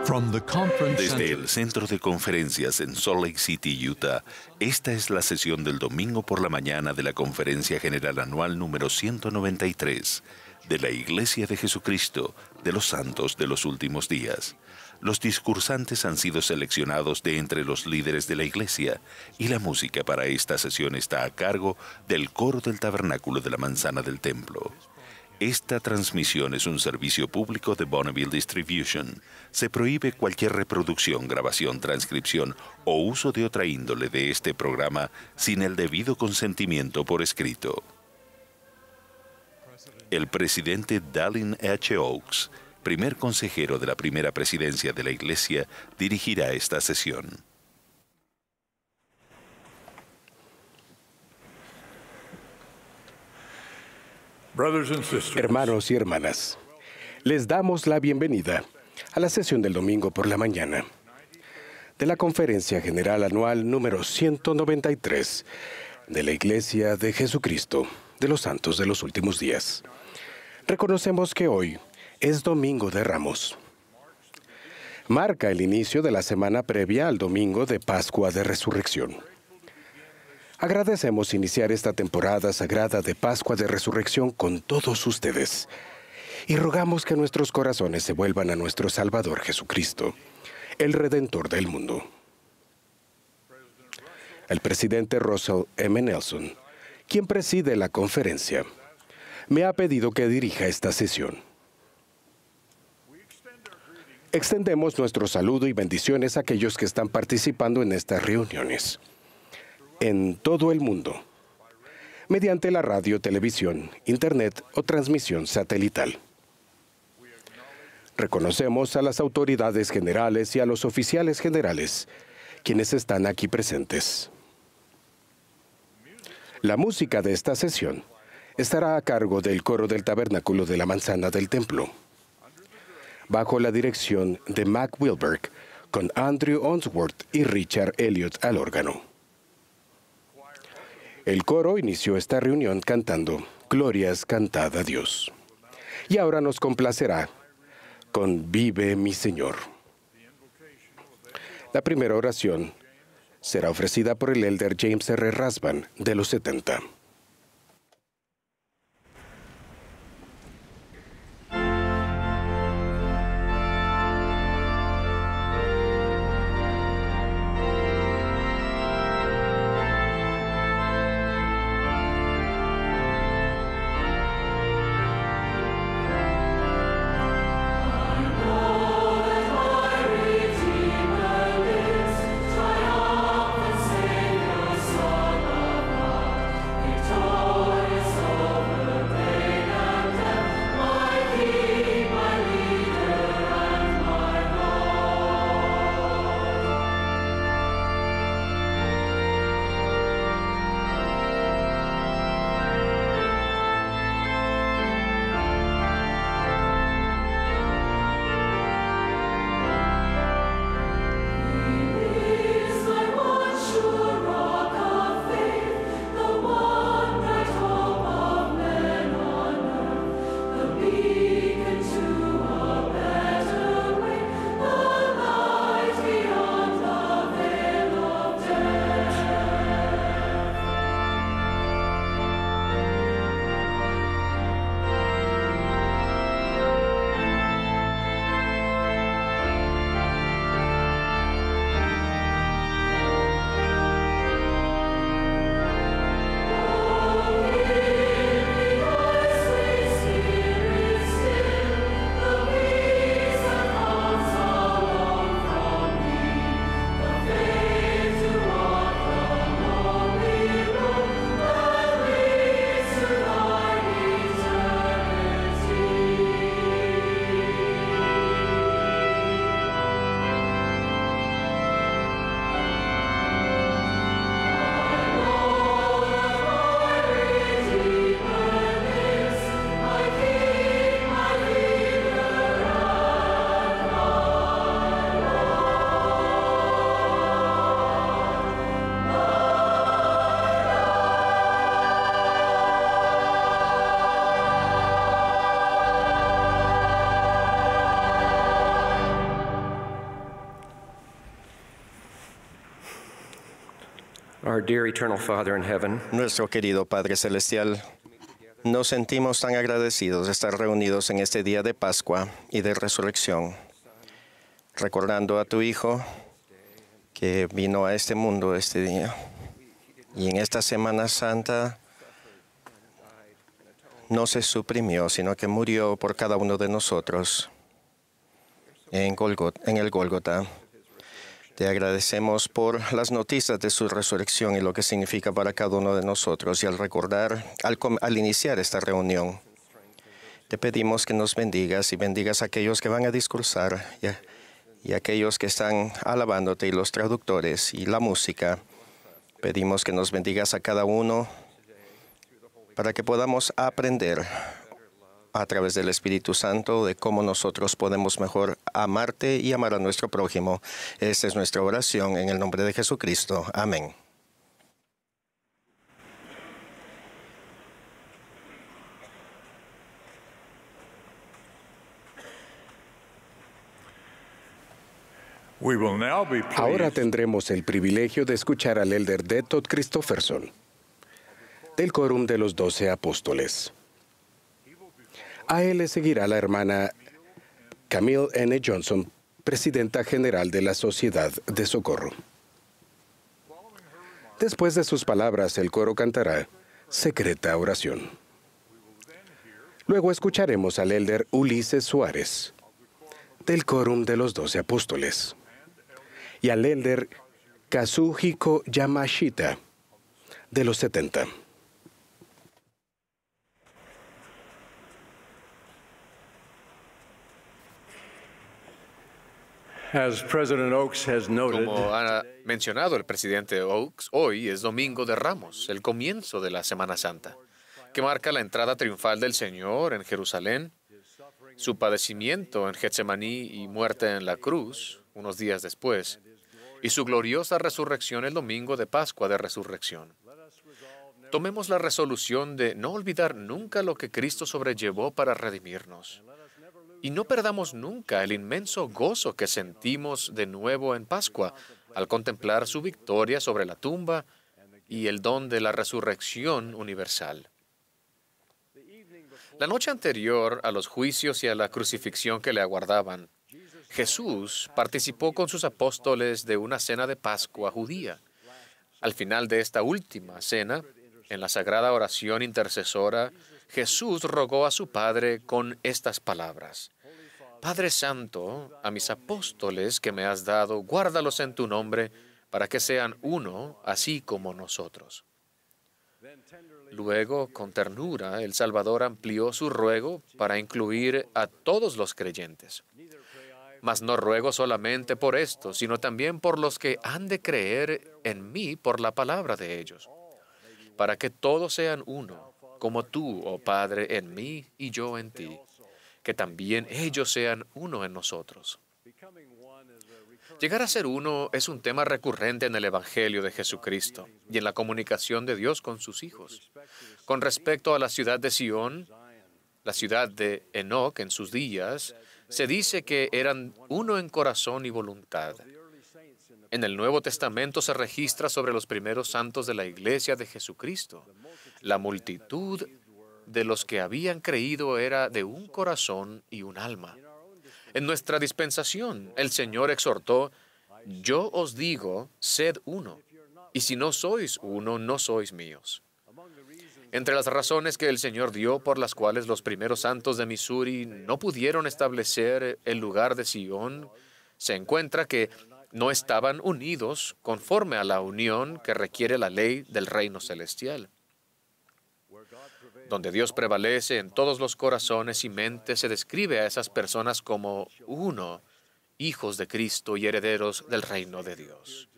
Desde el Centro de Conferencias en Salt Lake City, Utah, esta es la sesión del domingo por la mañana de la Conferencia General Anual número 193 de la Iglesia de Jesucristo de los Santos de los Últimos Días. Los discursantes han sido seleccionados de entre los líderes de la Iglesia y la música para esta sesión está a cargo del coro del Tabernáculo de la Manzana del Templo. Esta transmisión es un servicio público de Bonneville Distribution. Se prohíbe cualquier reproducción, grabación, transcripción o uso de otra índole de este programa sin el debido consentimiento por escrito. El presidente Dallin H. Oaks, primer consejero de la primera presidencia de la Iglesia, dirigirá esta sesión. Hermanos y hermanas, les damos la bienvenida a la sesión del domingo por la mañana de la Conferencia General Anual número 193 de la Iglesia de Jesucristo de los Santos de los Últimos Días. Reconocemos que hoy es Domingo de Ramos. Marca el inicio de la semana previa al domingo de Pascua de Resurrección. Agradecemos iniciar esta temporada sagrada de Pascua de Resurrección con todos ustedes y rogamos que nuestros corazones se vuelvan a nuestro Salvador Jesucristo, el Redentor del mundo. El presidente Russell M. Nelson, quien preside la conferencia, me ha pedido que dirija esta sesión. Extendemos nuestro saludo y bendiciones a aquellos que están participando en estas reuniones en todo el mundo, mediante la radio, televisión, internet o transmisión satelital. Reconocemos a las autoridades generales y a los oficiales generales, quienes están aquí presentes. La música de esta sesión estará a cargo del coro del Tabernáculo de la Manzana del Templo, bajo la dirección de Mac Wilberg, con Andrew Onsworth y Richard Elliott al órgano. El coro inició esta reunión cantando Glorias cantad a Dios. Y ahora nos complacerá con Vive mi Señor. La primera oración será ofrecida por el elder James R. Rasband de los 70. Triumphant Savior, Son of God. Our dear eternal Father in heaven, Nuestro querido Padre Celestial, nos sentimos tan agradecidos de estar reunidos en este día de Pascua y de Resurrección, recordando a tu Hijo que vino a este mundo este día. Y en esta Semana Santa no se suprimió, sino que murió por cada uno de nosotros en el Gólgota. Te agradecemos por las noticias de su resurrección y lo que significa para cada uno de nosotros. Y al recordar, al iniciar esta reunión, te pedimos que nos bendigas y bendigas a aquellos que van a discursar y a aquellos que están alabándote y los traductores y la música. Pedimos que nos bendigas a cada uno para que podamos aprender a través del Espíritu Santo de cómo nosotros podemos mejor amarte y amar a nuestro prójimo. Esta es nuestra oración en el nombre de Jesucristo. Amén. Ahora tendremos el privilegio de escuchar al elder D. Todd Christofferson, del Quórum de los 12 Apóstoles. A él le seguirá la hermana Camille N. Johnson, presidenta general de la Sociedad de Socorro. Después de sus palabras, el coro cantará Secreta Oración. Luego escucharemos al elder Ulises Suárez, del Quórum de los 12 Apóstoles, y al elder Kazuhiko Yamashita, de los 70. Como ha mencionado el presidente Oaks, hoy es Domingo de Ramos, el comienzo de la Semana Santa, que marca la entrada triunfal del Señor en Jerusalén, su padecimiento en Getsemaní y muerte en la cruz unos días después, y su gloriosa resurrección el domingo de Pascua de Resurrección. Tomemos la resolución de no olvidar nunca lo que Cristo sobrellevó para redimirnos. Y no perdamos nunca el inmenso gozo que sentimos de nuevo en Pascua al contemplar su victoria sobre la tumba y el don de la resurrección universal. La noche anterior a los juicios y a la crucifixión que le aguardaban, Jesús participó con sus apóstoles de una cena de Pascua judía. Al final de esta última cena, en la sagrada oración intercesora, Jesús rogó a su Padre con estas palabras: Padre Santo, a mis apóstoles que me has dado, guárdalos en tu nombre, para que sean uno, así como nosotros. Luego, con ternura, el Salvador amplió su ruego para incluir a todos los creyentes. Mas no ruego solamente por esto, sino también por los que han de creer en mí por la palabra de ellos, para que todos sean uno, como tú, oh Padre, en mí y yo en ti, que también ellos sean uno en nosotros. Llegar a ser uno es un tema recurrente en el Evangelio de Jesucristo y en la comunicación de Dios con sus hijos. Con respecto a la ciudad de Sión, la ciudad de Enoc en sus días, se dice que eran uno en corazón y voluntad. En el Nuevo Testamento se registra sobre los primeros santos de la Iglesia de Jesucristo. La multitud de los que habían creído era de un corazón y un alma. En nuestra dispensación, el Señor exhortó: yo os digo, sed uno, y si no sois uno, no sois míos. Entre las razones que el Señor dio por las cuales los primeros santos de Missouri no pudieron establecer el lugar de Sión, se encuentra que no estaban unidos conforme a la unión que requiere la ley del reino celestial. Donde Dios prevalece en todos los corazones y mentes, se describe a esas personas como uno, hijos de Cristo y herederos del reino de Dios.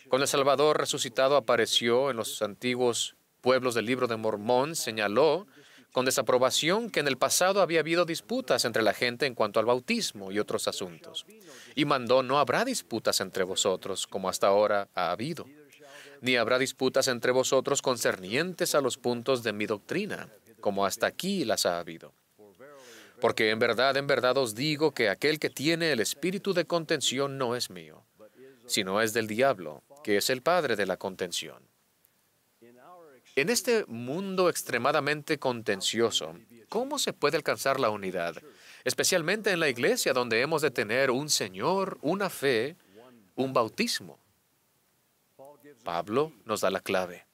Cuando el Salvador resucitado apareció en los antiguos pueblos del Libro de Mormón, señaló con desaprobación que en el pasado había habido disputas entre la gente en cuanto al bautismo y otros asuntos. Y mandó: no habrá disputas entre vosotros, como hasta ahora ha habido, ni habrá disputas entre vosotros concernientes a los puntos de mi doctrina, como hasta aquí las ha habido. Porque en verdad os digo que aquel que tiene el espíritu de contención no es mío, sino es del diablo, que es el padre de la contención. En este mundo extremadamente contencioso, ¿cómo se puede alcanzar la unidad? Especialmente en la iglesia, donde hemos de tener un Señor, una fe, un bautismo. Pablo nos da la clave.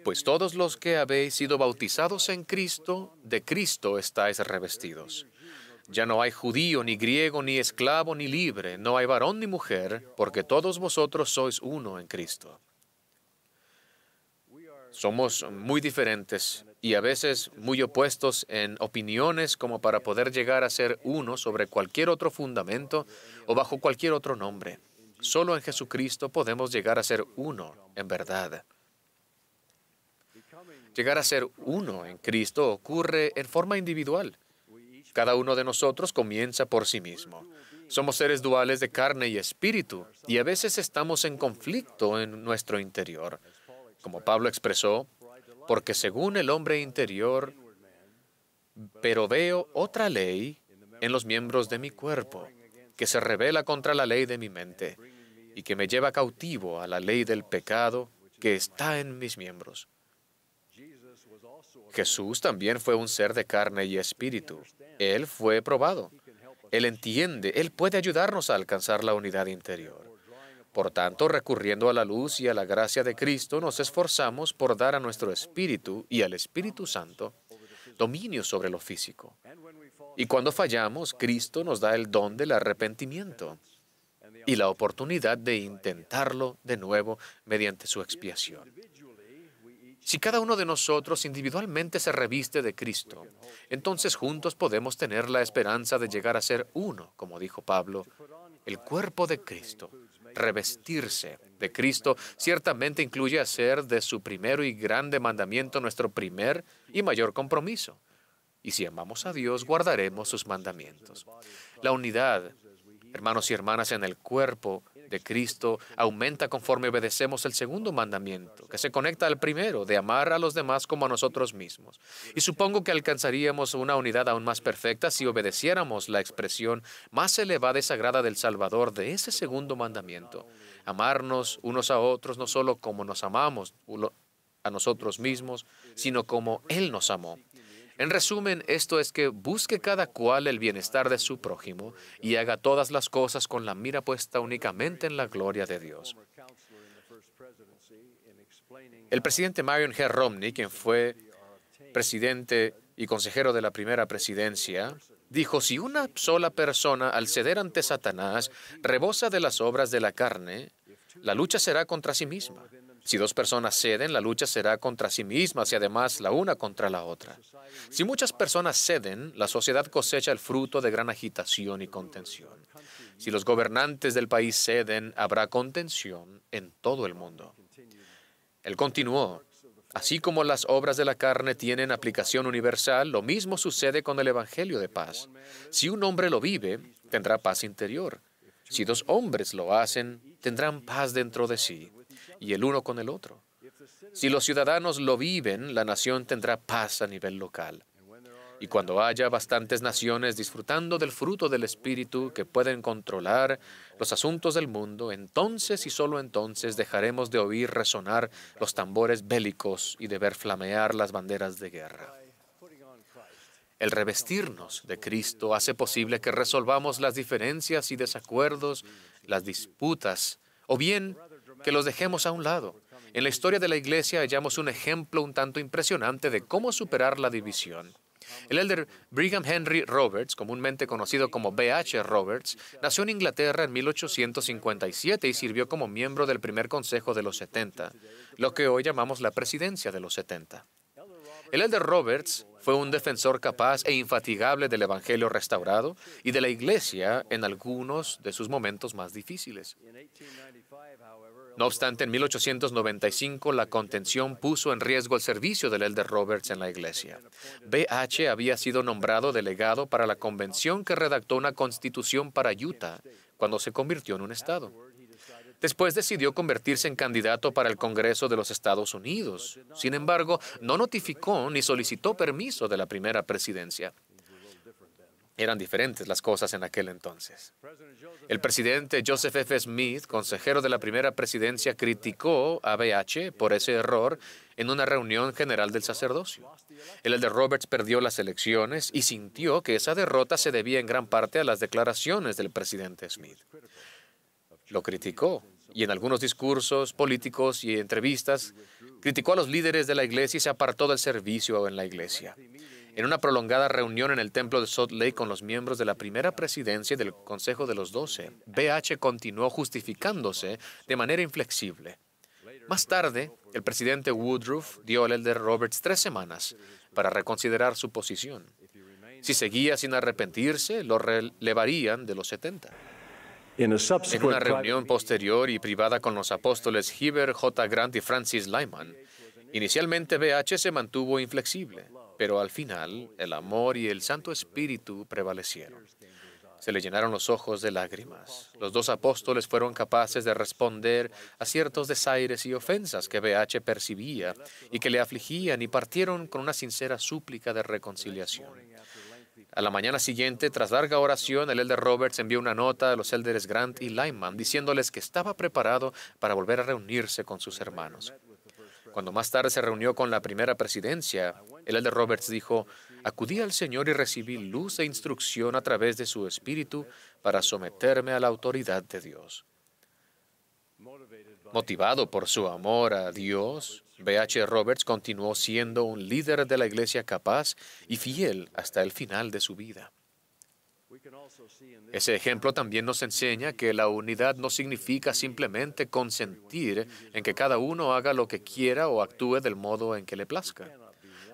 Pues todos los que habéis sido bautizados en Cristo, de Cristo estáis revestidos. Ya no hay judío, ni griego, ni esclavo, ni libre, no hay varón ni mujer, porque todos vosotros sois uno en Cristo. Somos muy diferentes y a veces muy opuestos en opiniones como para poder llegar a ser uno sobre cualquier otro fundamento o bajo cualquier otro nombre. Solo en Jesucristo podemos llegar a ser uno en verdad. Llegar a ser uno en Cristo ocurre en forma individual. Cada uno de nosotros comienza por sí mismo. Somos seres duales de carne y espíritu, y a veces estamos en conflicto en nuestro interior. Como Pablo expresó, porque según el hombre interior, pero veo otra ley en los miembros de mi cuerpo, que se rebela contra la ley de mi mente, y que me lleva cautivo a la ley del pecado que está en mis miembros. Jesús también fue un ser de carne y espíritu. Él fue probado. Él entiende, Él puede ayudarnos a alcanzar la unidad interior. Por tanto, recurriendo a la luz y a la gracia de Cristo, nos esforzamos por dar a nuestro espíritu y al Espíritu Santo dominio sobre lo físico. Y cuando fallamos, Cristo nos da el don del arrepentimiento y la oportunidad de intentarlo de nuevo mediante su expiación. Si cada uno de nosotros individualmente se reviste de Cristo, entonces juntos podemos tener la esperanza de llegar a ser uno, como dijo Pablo, el cuerpo de Cristo. Revestirse de Cristo ciertamente incluye hacer de su primero y grande mandamiento nuestro primer y mayor compromiso. Y si amamos a Dios, guardaremos sus mandamientos. La unidad, hermanos y hermanas, en el cuerpo de Cristo aumenta conforme obedecemos el segundo mandamiento, que se conecta al primero, de amar a los demás como a nosotros mismos. Y supongo que alcanzaríamos una unidad aún más perfecta si obedeciéramos la expresión más elevada y sagrada del Salvador de ese segundo mandamiento. Amarnos unos a otros no solo como nos amamos a nosotros mismos, sino como Él nos amó. En resumen, esto es que busque cada cual el bienestar de su prójimo y haga todas las cosas con la mira puesta únicamente en la gloria de Dios. El presidente Marion G. Romney, quien fue presidente y consejero de la primera presidencia, dijo, si una sola persona al ceder ante Satanás rebosa de las obras de la carne, la lucha será contra sí misma. Si dos personas ceden, la lucha será contra sí mismas y además la una contra la otra. Si muchas personas ceden, la sociedad cosecha el fruto de gran agitación y contención. Si los gobernantes del país ceden, habrá contención en todo el mundo. Él continuó, así como las obras de la carne tienen aplicación universal, lo mismo sucede con el Evangelio de paz. Si un hombre lo vive, tendrá paz interior. Si dos hombres lo hacen, tendrán paz dentro de sí, y el uno con el otro. Si los ciudadanos lo viven, la nación tendrá paz a nivel local. Y cuando haya bastantes naciones disfrutando del fruto del Espíritu que pueden controlar los asuntos del mundo, entonces y solo entonces dejaremos de oír resonar los tambores bélicos y de ver flamear las banderas de guerra. El revestirnos de Cristo hace posible que resolvamos las diferencias y desacuerdos, las disputas, o bien que los dejemos a un lado. En la historia de la Iglesia hallamos un ejemplo un tanto impresionante de cómo superar la división. El elder Brigham Henry Roberts, comúnmente conocido como B.H. Roberts, nació en Inglaterra en 1857 y sirvió como miembro del primer Consejo de los 70, lo que hoy llamamos la Presidencia de los 70. El elder Roberts fue un defensor capaz e infatigable del Evangelio restaurado y de la Iglesia en algunos de sus momentos más difíciles. No obstante, en 1895 la contención puso en riesgo el servicio del elder Roberts en la Iglesia. B.H. había sido nombrado delegado para la convención que redactó una constitución para Utah cuando se convirtió en un estado. Después decidió convertirse en candidato para el Congreso de los Estados Unidos. Sin embargo, no notificó ni solicitó permiso de la primera presidencia. Eran diferentes las cosas en aquel entonces. El presidente Joseph F. Smith, consejero de la primera presidencia, criticó a BH por ese error en una reunión general del sacerdocio. El elder Roberts perdió las elecciones y sintió que esa derrota se debía en gran parte a las declaraciones del presidente Smith. Lo criticó y en algunos discursos políticos y entrevistas criticó a los líderes de la iglesia y se apartó del servicio en la iglesia. En una prolongada reunión en el templo de Salt Lake con los miembros de la primera presidencia y del Consejo de los 12, BH continuó justificándose de manera inflexible. Más tarde, el presidente Woodruff dio al elder Roberts 3 semanas para reconsiderar su posición. Si seguía sin arrepentirse, lo relevarían de los 70. En una reunión posterior y privada con los apóstoles Heber J. Grant y Francis Lyman, inicialmente BH se mantuvo inflexible, pero al final el amor y el Santo Espíritu prevalecieron. Se le llenaron los ojos de lágrimas. Los 2 apóstoles fueron capaces de responder a ciertos desaires y ofensas que BH percibía y que le afligían y partieron con una sincera súplica de reconciliación. A la mañana siguiente, tras larga oración, el elder Roberts envió una nota a los elders Grant y Lyman diciéndoles que estaba preparado para volver a reunirse con sus hermanos. Cuando más tarde se reunió con la primera presidencia, el elder Roberts dijo: «Acudí al Señor y recibí luz e instrucción a través de su Espíritu para someterme a la autoridad de Dios». Motivado por su amor a Dios, BH Roberts continuó siendo un líder de la iglesia capaz y fiel hasta el final de su vida. Ese ejemplo también nos enseña que la unidad no significa simplemente consentir en que cada uno haga lo que quiera o actúe del modo en que le plazca.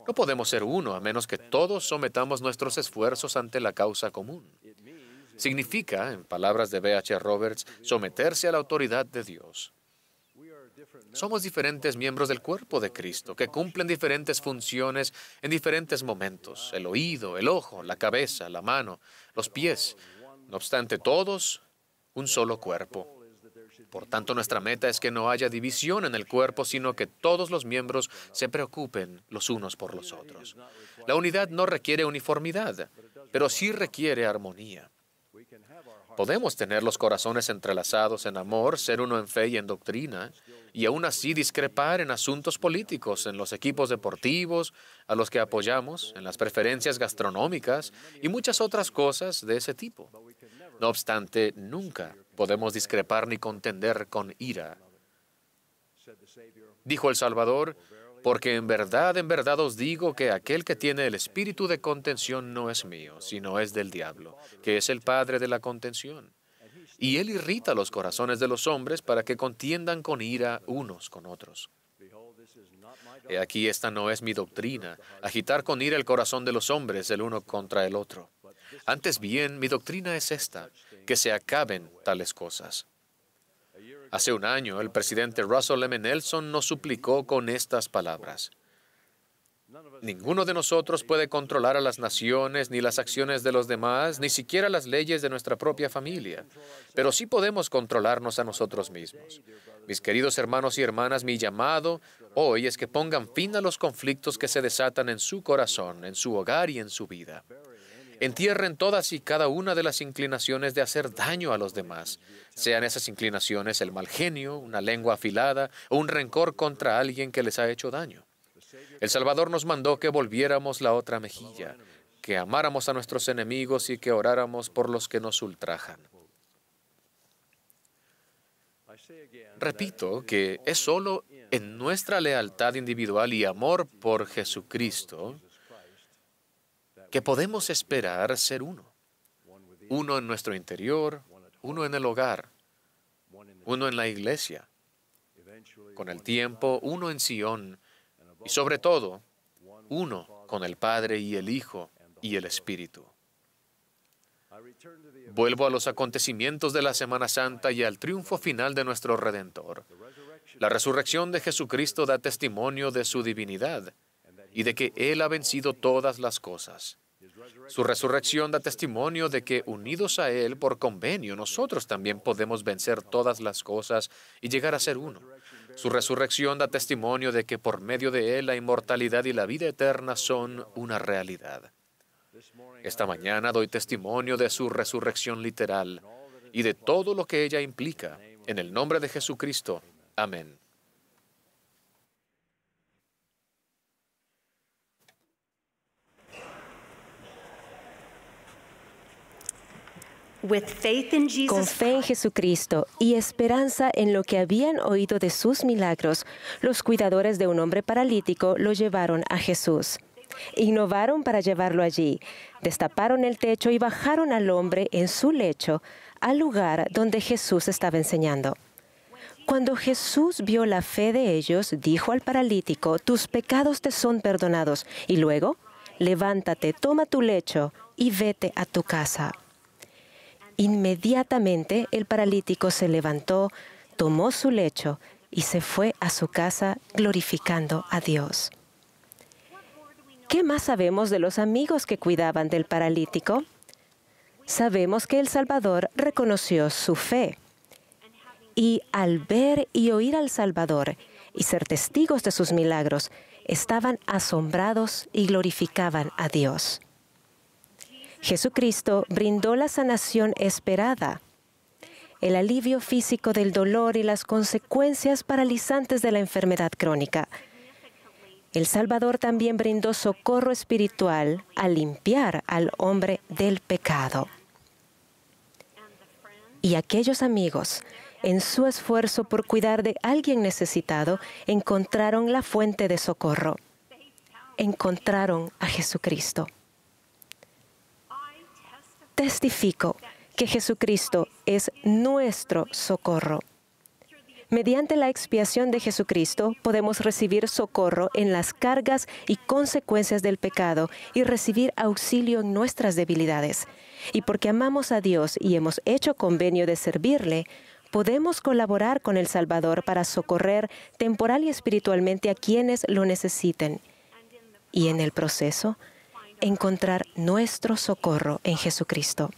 No podemos ser uno a menos que todos sometamos nuestros esfuerzos ante la causa común. Significa, en palabras de BH Roberts, someterse a la autoridad de Dios. Somos diferentes miembros del cuerpo de Cristo que cumplen diferentes funciones en diferentes momentos: el oído, el ojo, la cabeza, la mano, los pies. No obstante, todos un solo cuerpo. Por tanto, nuestra meta es que no haya división en el cuerpo, sino que todos los miembros se preocupen los unos por los otros. La unidad no requiere uniformidad, pero sí requiere armonía. Podemos tener los corazones entrelazados en amor, ser uno en fe y en doctrina, y aún así discrepar en asuntos políticos, en los equipos deportivos a los que apoyamos, en las preferencias gastronómicas y muchas otras cosas de ese tipo. No obstante, nunca podemos discrepar ni contender con ira. Dijo el Salvador: «Porque en verdad os digo que aquel que tiene el espíritu de contención no es mío, sino es del diablo, que es el padre de la contención. Y él irrita los corazones de los hombres para que contiendan con ira unos con otros». He aquí, esta no es mi doctrina, agitar con ira el corazón de los hombres el uno contra el otro. Antes bien, mi doctrina es esta, que se acaben tales cosas. Hace un año, el presidente Russell M. Nelson nos suplicó con estas palabras: «Ninguno de nosotros puede controlar a las naciones, ni las acciones de los demás, ni siquiera las leyes de nuestra propia familia, pero sí podemos controlarnos a nosotros mismos. Mis queridos hermanos y hermanas, mi llamado hoy es que pongan fin a los conflictos que se desatan en su corazón, en su hogar y en su vida. Entierren todas y cada una de las inclinaciones de hacer daño a los demás, sean esas inclinaciones el mal genio, una lengua afilada o un rencor contra alguien que les ha hecho daño. El Salvador nos mandó que volviéramos la otra mejilla, que amáramos a nuestros enemigos y que oráramos por los que nos ultrajan». Repito que es solo en nuestra lealtad individual y amor por Jesucristo que podemos esperar ser uno. Uno en nuestro interior, uno en el hogar, uno en la iglesia. Con el tiempo, uno en Sion y sobre todo, uno con el Padre y el Hijo y el Espíritu. Vuelvo a los acontecimientos de la Semana Santa y al triunfo final de nuestro Redentor. La resurrección de Jesucristo da testimonio de su divinidad y de que Él ha vencido todas las cosas. Su resurrección da testimonio de que, unidos a Él por convenio, nosotros también podemos vencer todas las cosas y llegar a ser uno. Su resurrección da testimonio de que por medio de Él la inmortalidad y la vida eterna son una realidad. Esta mañana doy testimonio de su resurrección literal y de todo lo que ella implica. En el nombre de Jesucristo. Amén. Con fe en Jesucristo y esperanza en lo que habían oído de sus milagros, los cuidadores de un hombre paralítico lo llevaron a Jesús. Innovaron para llevarlo allí, destaparon el techo y bajaron al hombre en su lecho al lugar donde Jesús estaba enseñando. Cuando Jesús vio la fe de ellos, dijo al paralítico: «Tus pecados te son perdonados». Y luego: «Levántate, toma tu lecho y vete a tu casa». Inmediatamente el paralítico se levantó, tomó su lecho y se fue a su casa glorificando a Dios. ¿Qué más sabemos de los amigos que cuidaban del paralítico? Sabemos que el Salvador reconoció su fe. Y al ver y oír al Salvador y ser testigos de sus milagros, estaban asombrados y glorificaban a Dios. Jesucristo brindó la sanación esperada, el alivio físico del dolor y las consecuencias paralizantes de la enfermedad crónica. El Salvador también brindó socorro espiritual al limpiar al hombre del pecado. Y aquellos amigos, en su esfuerzo por cuidar de alguien necesitado, encontraron la fuente de socorro. Encontraron a Jesucristo. Testifico que Jesucristo es nuestro socorro. Mediante la expiación de Jesucristo podemos recibir socorro en las cargas y consecuencias del pecado y recibir auxilio en nuestras debilidades. Y porque amamos a Dios y hemos hecho convenio de servirle, podemos colaborar con el Salvador para socorrer temporal y espiritualmente a quienes lo necesiten. Y en el proceso, encontrar nuestro socorro en Jesucristo.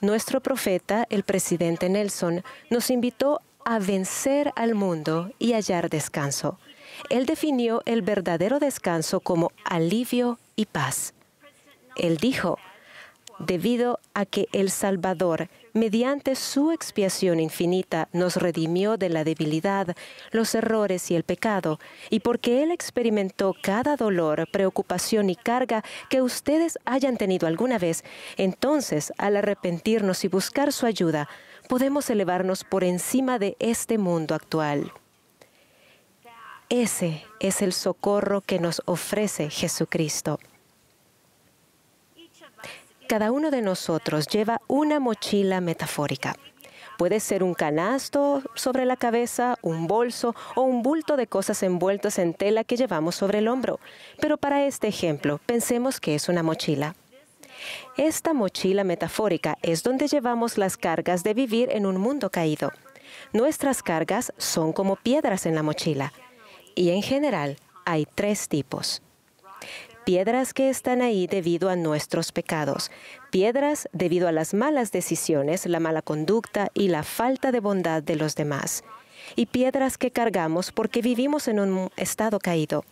Nuestro profeta, el presidente Nelson, nos invitó a vencer al mundo y hallar descanso. Él definió el verdadero descanso como alivio y paz. Él dijo: debido a que el Salvador, mediante su expiación infinita, nos redimió de la debilidad, los errores y el pecado, y porque Él experimentó cada dolor, preocupación y carga que ustedes hayan tenido alguna vez, entonces, al arrepentirnos y buscar su ayuda, podemos elevarnos por encima de este mundo actual. Ese es el socorro que nos ofrece Jesucristo. Cada uno de nosotros lleva una mochila metafórica. Puede ser un canasto sobre la cabeza, un bolso o un bulto de cosas envueltas en tela que llevamos sobre el hombro. Pero para este ejemplo, pensemos que es una mochila. Esta mochila metafórica es donde llevamos las cargas de vivir en un mundo caído. Nuestras cargas son como piedras en la mochila. Y en general, hay 3 tipos. Piedras que están ahí debido a nuestros pecados. Piedras debido a las malas decisiones, la mala conducta y la falta de bondad de los demás. Y piedras que cargamos porque vivimos en un estado caído.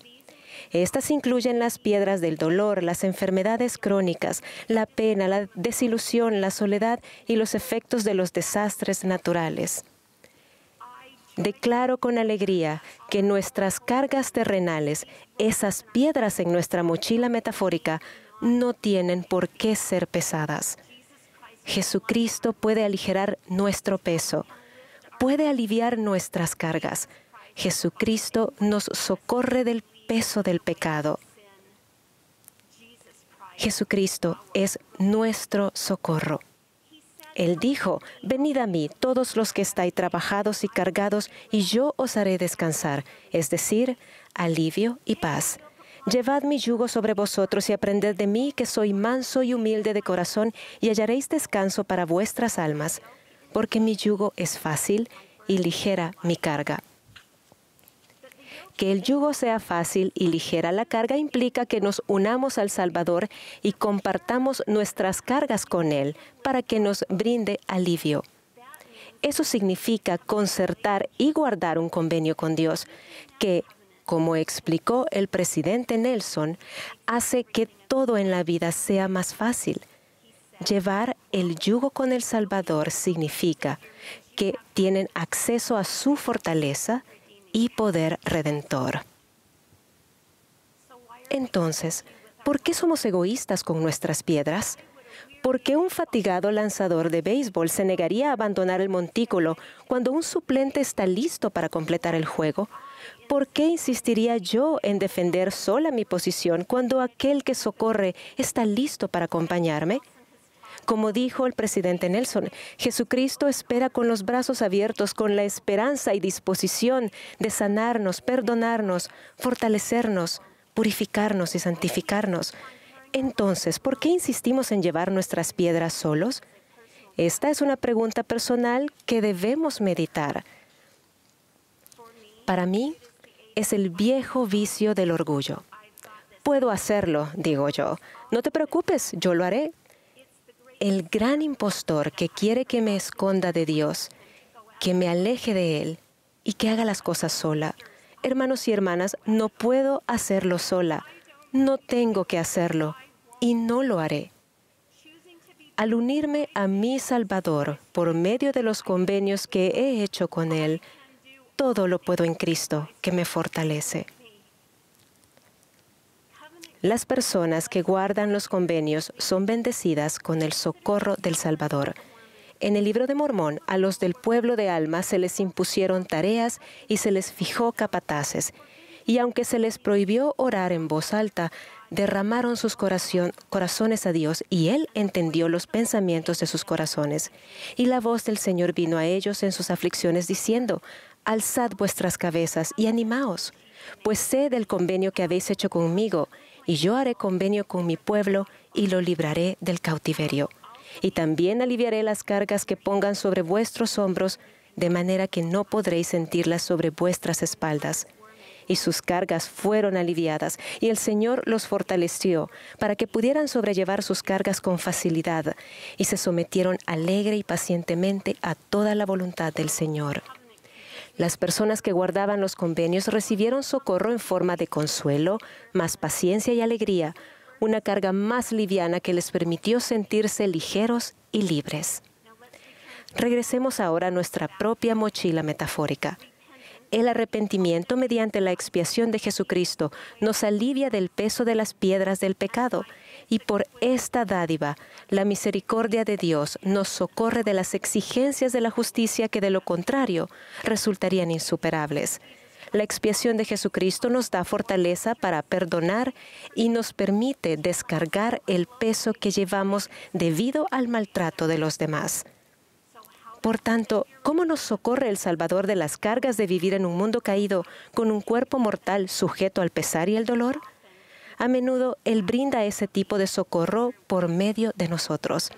Estas incluyen las piedras del dolor, las enfermedades crónicas, la pena, la desilusión, la soledad y los efectos de los desastres naturales. Declaro con alegría que nuestras cargas terrenales, esas piedras en nuestra mochila metafórica, no tienen por qué ser pesadas. Jesucristo puede aligerar nuestro peso, puede aliviar nuestras cargas. Jesucristo nos socorre del peso del pecado. Jesucristo es nuestro socorro. Él dijo: venid a mí, todos los que estáis trabajados y cargados, y yo os haré descansar, es decir, alivio y paz. Llevad mi yugo sobre vosotros y aprended de mí, que soy manso y humilde de corazón, y hallaréis descanso para vuestras almas, porque mi yugo es fácil y ligera mi carga. Que el yugo sea fácil y ligera la carga implica que nos unamos al Salvador y compartamos nuestras cargas con Él para que nos brinde alivio. Eso significa concertar y guardar un convenio con Dios que, como explicó el presidente Nelson, hace que todo en la vida sea más fácil. Llevar el yugo con el Salvador significa que tienen acceso a su fortaleza y poder redentor. Entonces, ¿por qué somos egoístas con nuestras piedras? ¿Por qué un fatigado lanzador de béisbol se negaría a abandonar el montículo cuando un suplente está listo para completar el juego? ¿Por qué insistiría yo en defender sola mi posición cuando aquel que socorre está listo para acompañarme? Como dijo el presidente Nelson, Jesucristo espera con los brazos abiertos, con la esperanza y disposición de sanarnos, perdonarnos, fortalecernos, purificarnos y santificarnos. Entonces, ¿por qué insistimos en llevar nuestras piedras solos? Esta es una pregunta personal que debemos meditar. Para mí, es el viejo vicio del orgullo. Puedo hacerlo, digo yo. No te preocupes, yo lo haré. El gran impostor que quiere que me esconda de Dios, que me aleje de Él y que haga las cosas sola. Hermanos y hermanas, no puedo hacerlo sola. No tengo que hacerlo y no lo haré. Al unirme a mi Salvador por medio de los convenios que he hecho con Él, todo lo puedo en Cristo, que me fortalece. Las personas que guardan los convenios son bendecidas con el socorro del Salvador. En el libro de Mormón, a los del pueblo de Alma se les impusieron tareas y se les fijó capataces. Y aunque se les prohibió orar en voz alta, derramaron sus corazones a Dios, y Él entendió los pensamientos de sus corazones. Y la voz del Señor vino a ellos en sus aflicciones, diciendo: alzad vuestras cabezas y animaos, pues sé del convenio que habéis hecho conmigo, y yo haré convenio con mi pueblo y lo libraré del cautiverio. Y también aliviaré las cargas que pongan sobre vuestros hombros, de manera que no podréis sentirlas sobre vuestras espaldas. Y sus cargas fueron aliviadas, y el Señor los fortaleció para que pudieran sobrellevar sus cargas con facilidad, y se sometieron alegre y pacientemente a toda la voluntad del Señor. Las personas que guardaban los convenios recibieron socorro en forma de consuelo, más paciencia y alegría, una carga más liviana que les permitió sentirse ligeros y libres. Regresemos ahora a nuestra propia mochila metafórica. El arrepentimiento mediante la expiación de Jesucristo nos alivia del peso de las piedras del pecado, y por esta dádiva, la misericordia de Dios nos socorre de las exigencias de la justicia que de lo contrario resultarían insuperables. La expiación de Jesucristo nos da fortaleza para perdonar y nos permite descargar el peso que llevamos debido al maltrato de los demás. Por tanto, ¿cómo nos socorre el Salvador de las cargas de vivir en un mundo caído con un cuerpo mortal sujeto al pesar y el dolor? A menudo Él brinda ese tipo de socorro por medio de nosotros.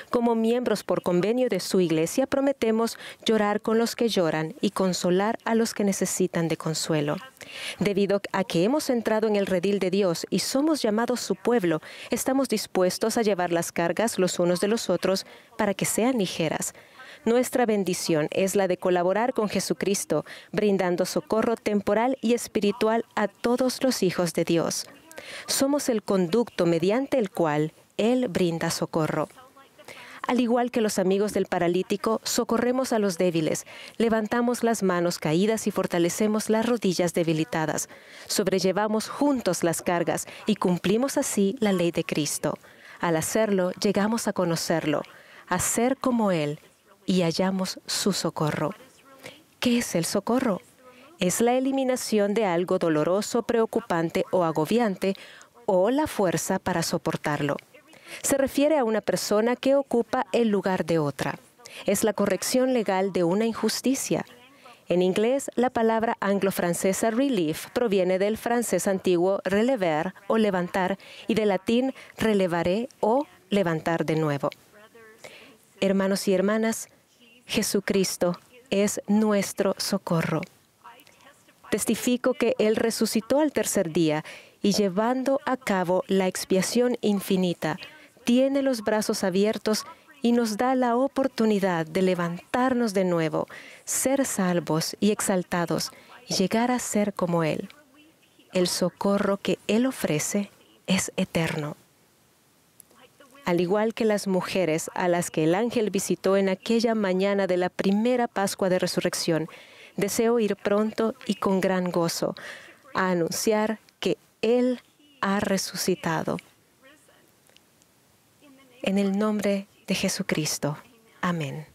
Como miembros por convenio de su iglesia, prometemos llorar con los que lloran y consolar a los que necesitan de consuelo. Debido a que hemos entrado en el redil de Dios y somos llamados su pueblo, estamos dispuestos a llevar las cargas los unos de los otros para que sean ligeras. Nuestra bendición es la de colaborar con Jesucristo, brindando socorro temporal y espiritual a todos los hijos de Dios. Somos el conducto mediante el cual Él brinda socorro. Al igual que los amigos del paralítico, socorremos a los débiles, levantamos las manos caídas y fortalecemos las rodillas debilitadas. Sobrellevamos juntos las cargas y cumplimos así la ley de Cristo. Al hacerlo, llegamos a conocerlo, a ser como Él, y hallamos su socorro. ¿Qué es el socorro? Es la eliminación de algo doloroso, preocupante o agobiante, o la fuerza para soportarlo. Se refiere a una persona que ocupa el lugar de otra. Es la corrección legal de una injusticia. En inglés, la palabra anglo-francesa relief proviene del francés antiguo relever o levantar y del latín relevare o levantar de nuevo. Hermanos y hermanas, Jesucristo es nuestro socorro. Testifico que Él resucitó al tercer día y llevando a cabo la expiación infinita, tiene los brazos abiertos y nos da la oportunidad de levantarnos de nuevo, ser salvos y exaltados y llegar a ser como Él. El socorro que Él ofrece es eterno. Al igual que las mujeres a las que el ángel visitó en aquella mañana de la primera Pascua de Resurrección, deseo ir pronto y con gran gozo a anunciar que Él ha resucitado. En el nombre de Jesucristo. Amén.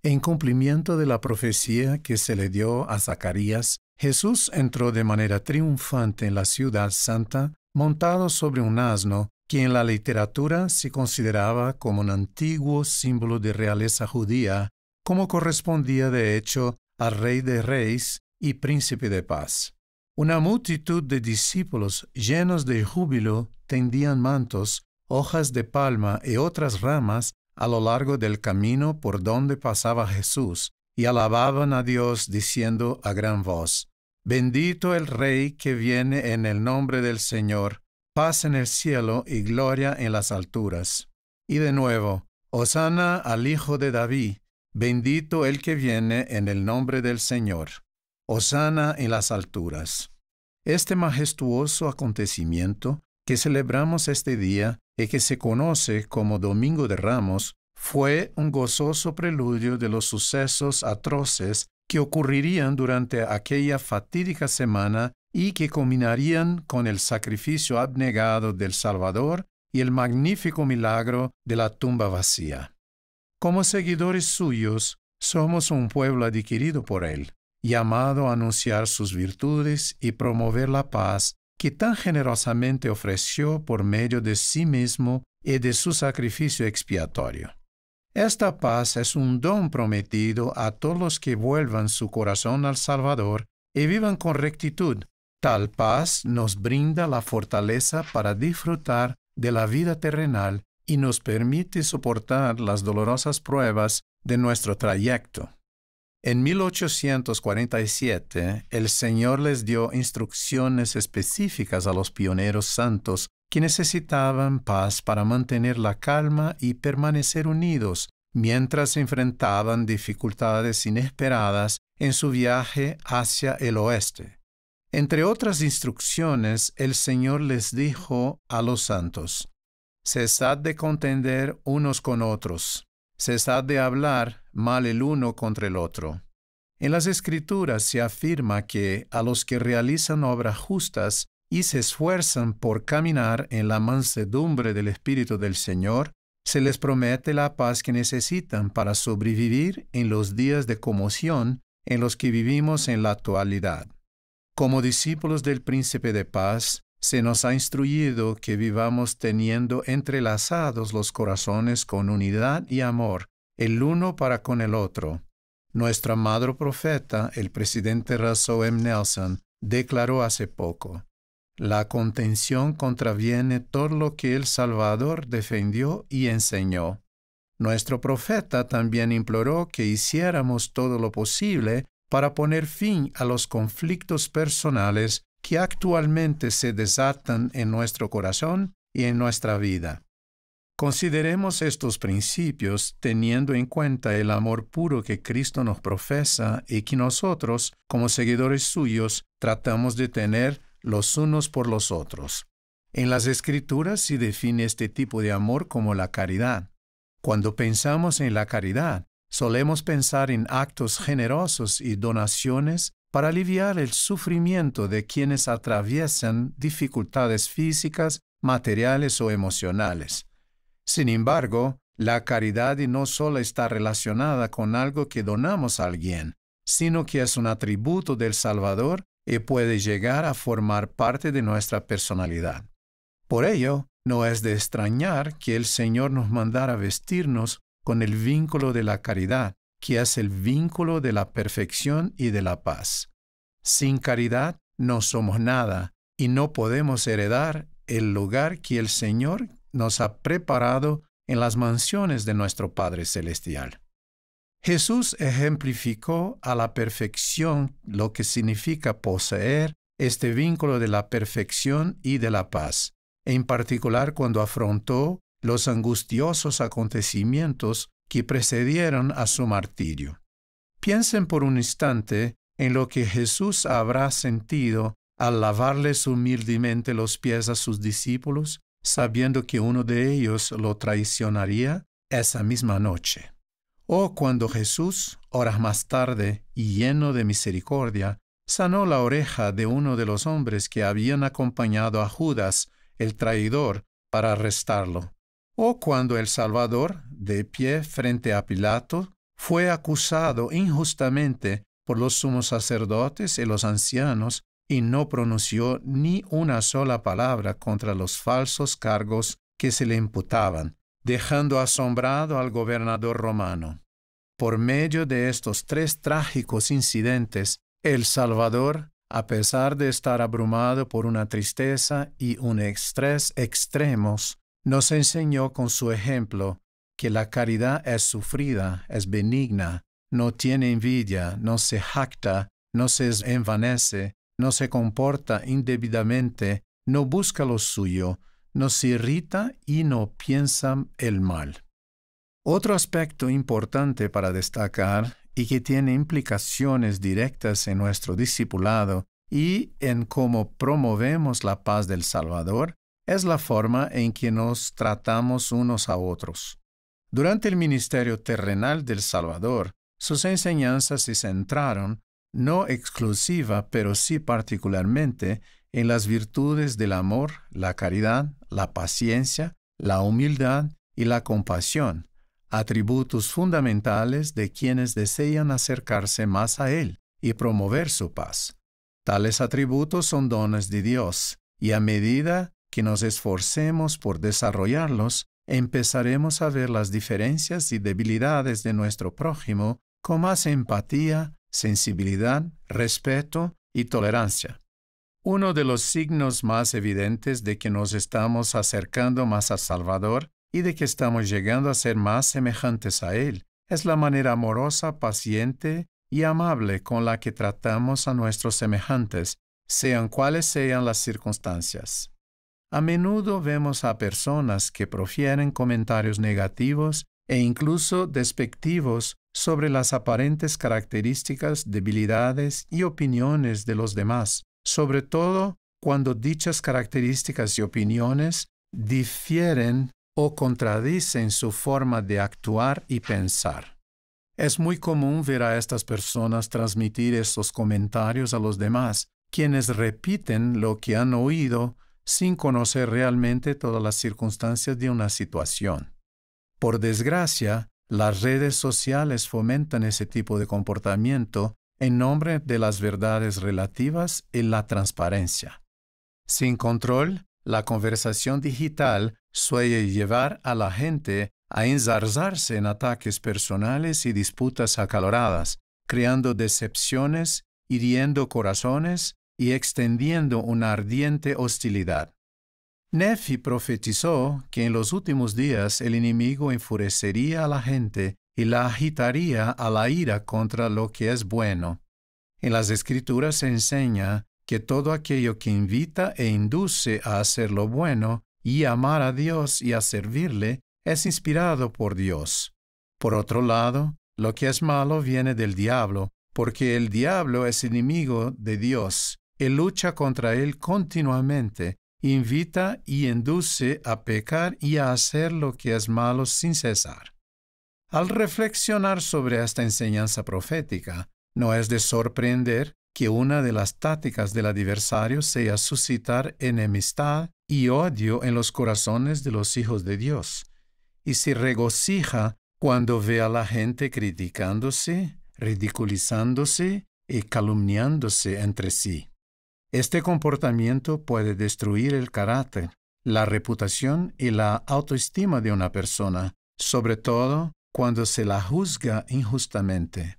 En cumplimiento de la profecía que se le dio a Zacarías, Jesús entró de manera triunfante en la ciudad santa, montado sobre un asno, que en la literatura se consideraba como un antiguo símbolo de realeza judía, como correspondía de hecho al Rey de Reyes y Príncipe de Paz. Una multitud de discípulos llenos de júbilo tendían mantos, hojas de palma y otras ramas a lo largo del camino por donde pasaba Jesús, y alababan a Dios diciendo a gran voz: Bendito el Rey que viene en el nombre del Señor, paz en el cielo y gloria en las alturas. Y de nuevo, Hosana al Hijo de David, bendito el que viene en el nombre del Señor. Hosana en las alturas. Este majestuoso acontecimiento que celebramos este día y que se conoce como Domingo de Ramos, fue un gozoso preludio de los sucesos atroces que ocurrirían durante aquella fatídica semana y que culminarían con el sacrificio abnegado del Salvador y el magnífico milagro de la tumba vacía. Como seguidores suyos, somos un pueblo adquirido por Él, llamado a anunciar sus virtudes y promover la paz que tan generosamente ofreció por medio de sí mismo y de su sacrificio expiatorio. Esta paz es un don prometido a todos los que vuelvan su corazón al Salvador y vivan con rectitud. Tal paz nos brinda la fortaleza para disfrutar de la vida terrenal y nos permite soportar las dolorosas pruebas de nuestro trayecto. En 1847, el Señor les dio instrucciones específicas a los pioneros santos que necesitaban paz para mantener la calma y permanecer unidos mientras enfrentaban dificultades inesperadas en su viaje hacia el oeste. Entre otras instrucciones, el Señor les dijo a los santos: «Cesad de contender unos con otros, cesad de hablar mal el uno contra el otro». En las Escrituras se afirma que a los que realizan obras justas y se esfuerzan por caminar en la mansedumbre del Espíritu del Señor, se les promete la paz que necesitan para sobrevivir en los días de conmoción en los que vivimos en la actualidad. Como discípulos del Príncipe de Paz, se nos ha instruido que vivamos teniendo entrelazados los corazones con unidad y amor, el uno para con el otro. Nuestro amado profeta, el presidente Russell M. Nelson, declaró hace poco: «La contención contraviene todo lo que el Salvador defendió y enseñó». Nuestro profeta también imploró que hiciéramos todo lo posible para poner fin a los conflictos personales que actualmente se desatan en nuestro corazón y en nuestra vida. Consideremos estos principios teniendo en cuenta el amor puro que Cristo nos profesa y que nosotros, como seguidores suyos, tratamos de tener los unos por los otros. En las Escrituras se define este tipo de amor como la caridad. Cuando pensamos en la caridad, solemos pensar en actos generosos y donaciones para aliviar el sufrimiento de quienes atraviesan dificultades físicas, materiales o emocionales. Sin embargo, la caridad no solo está relacionada con algo que donamos a alguien, sino que es un atributo del Salvador y puede llegar a formar parte de nuestra personalidad. Por ello, no es de extrañar que el Señor nos mandara vestirnos con el vínculo de la caridad, que es el vínculo de la perfección y de la paz. Sin caridad no somos nada y no podemos heredar el lugar que el Señor nos ha preparado en las mansiones de nuestro Padre Celestial. Jesús ejemplificó a la perfección lo que significa poseer este vínculo de la perfección y de la paz, en particular cuando afrontó los angustiosos acontecimientos que precedieron a su martirio. Piensen por un instante en lo que Jesús habrá sentido al lavarles humildemente los pies a sus discípulos, sabiendo que uno de ellos lo traicionaría esa misma noche. O cuando Jesús, horas más tarde, y lleno de misericordia, sanó la oreja de uno de los hombres que habían acompañado a Judas, el traidor, para arrestarlo. O cuando el Salvador, de pie frente a Pilato, fue acusado injustamente por los sumos sacerdotes y los ancianos y no pronunció ni una sola palabra contra los falsos cargos que se le imputaban, dejando asombrado al gobernador romano. Por medio de estos tres trágicos incidentes, el Salvador, a pesar de estar abrumado por una tristeza y un estrés extremos, nos enseñó con su ejemplo que la caridad es sufrida, es benigna, no tiene envidia, no se jacta, no se envanece, no se comporta indebidamente, no busca lo suyo, no se irrita y no piensa el mal. Otro aspecto importante para destacar y que tiene implicaciones directas en nuestro discipulado y en cómo promovemos la paz del Salvador Es la forma en que nos tratamos unos a otros. Durante el ministerio terrenal del Salvador, sus enseñanzas se centraron, no exclusiva, pero sí particularmente, en las virtudes del amor, la caridad, la paciencia, la humildad y la compasión, atributos fundamentales de quienes desean acercarse más a Él y promover su paz. Tales atributos son dones de Dios, y a medida que nos esforcemos por desarrollarlos, empezaremos a ver las diferencias y debilidades de nuestro prójimo con más empatía, sensibilidad, respeto y tolerancia. Uno de los signos más evidentes de que nos estamos acercando más al Salvador y de que estamos llegando a ser más semejantes a Él es la manera amorosa, paciente y amable con la que tratamos a nuestros semejantes, sean cuales sean las circunstancias. A menudo vemos a personas que profieren comentarios negativos e incluso despectivos sobre las aparentes características, debilidades y opiniones de los demás, sobre todo cuando dichas características y opiniones difieren o contradicen su forma de actuar y pensar. Es muy común ver a estas personas transmitir estos comentarios a los demás, quienes repiten lo que han oído sin conocer realmente todas las circunstancias de una situación. Por desgracia, las redes sociales fomentan ese tipo de comportamiento en nombre de las verdades relativas y la transparencia. Sin control, la conversación digital suele llevar a la gente a enzarzarse en ataques personales y disputas acaloradas, creando decepciones, hiriendo corazones y extendiendo una ardiente hostilidad. Nefi profetizó que en los últimos días el enemigo enfurecería a la gente y la agitaría a la ira contra lo que es bueno. En las Escrituras se enseña que todo aquello que invita e induce a hacer lo bueno y amar a Dios y a servirle es inspirado por Dios. Por otro lado, lo que es malo viene del diablo, porque el diablo es enemigo de Dios. Él lucha contra él continuamente, invita y induce a pecar y a hacer lo que es malo sin cesar. Al reflexionar sobre esta enseñanza profética, no es de sorprender que una de las tácticas del adversario sea suscitar enemistad y odio en los corazones de los hijos de Dios, y se regocija cuando ve a la gente criticándose, ridiculizándose y calumniándose entre sí. Este comportamiento puede destruir el carácter, la reputación y la autoestima de una persona, sobre todo cuando se la juzga injustamente.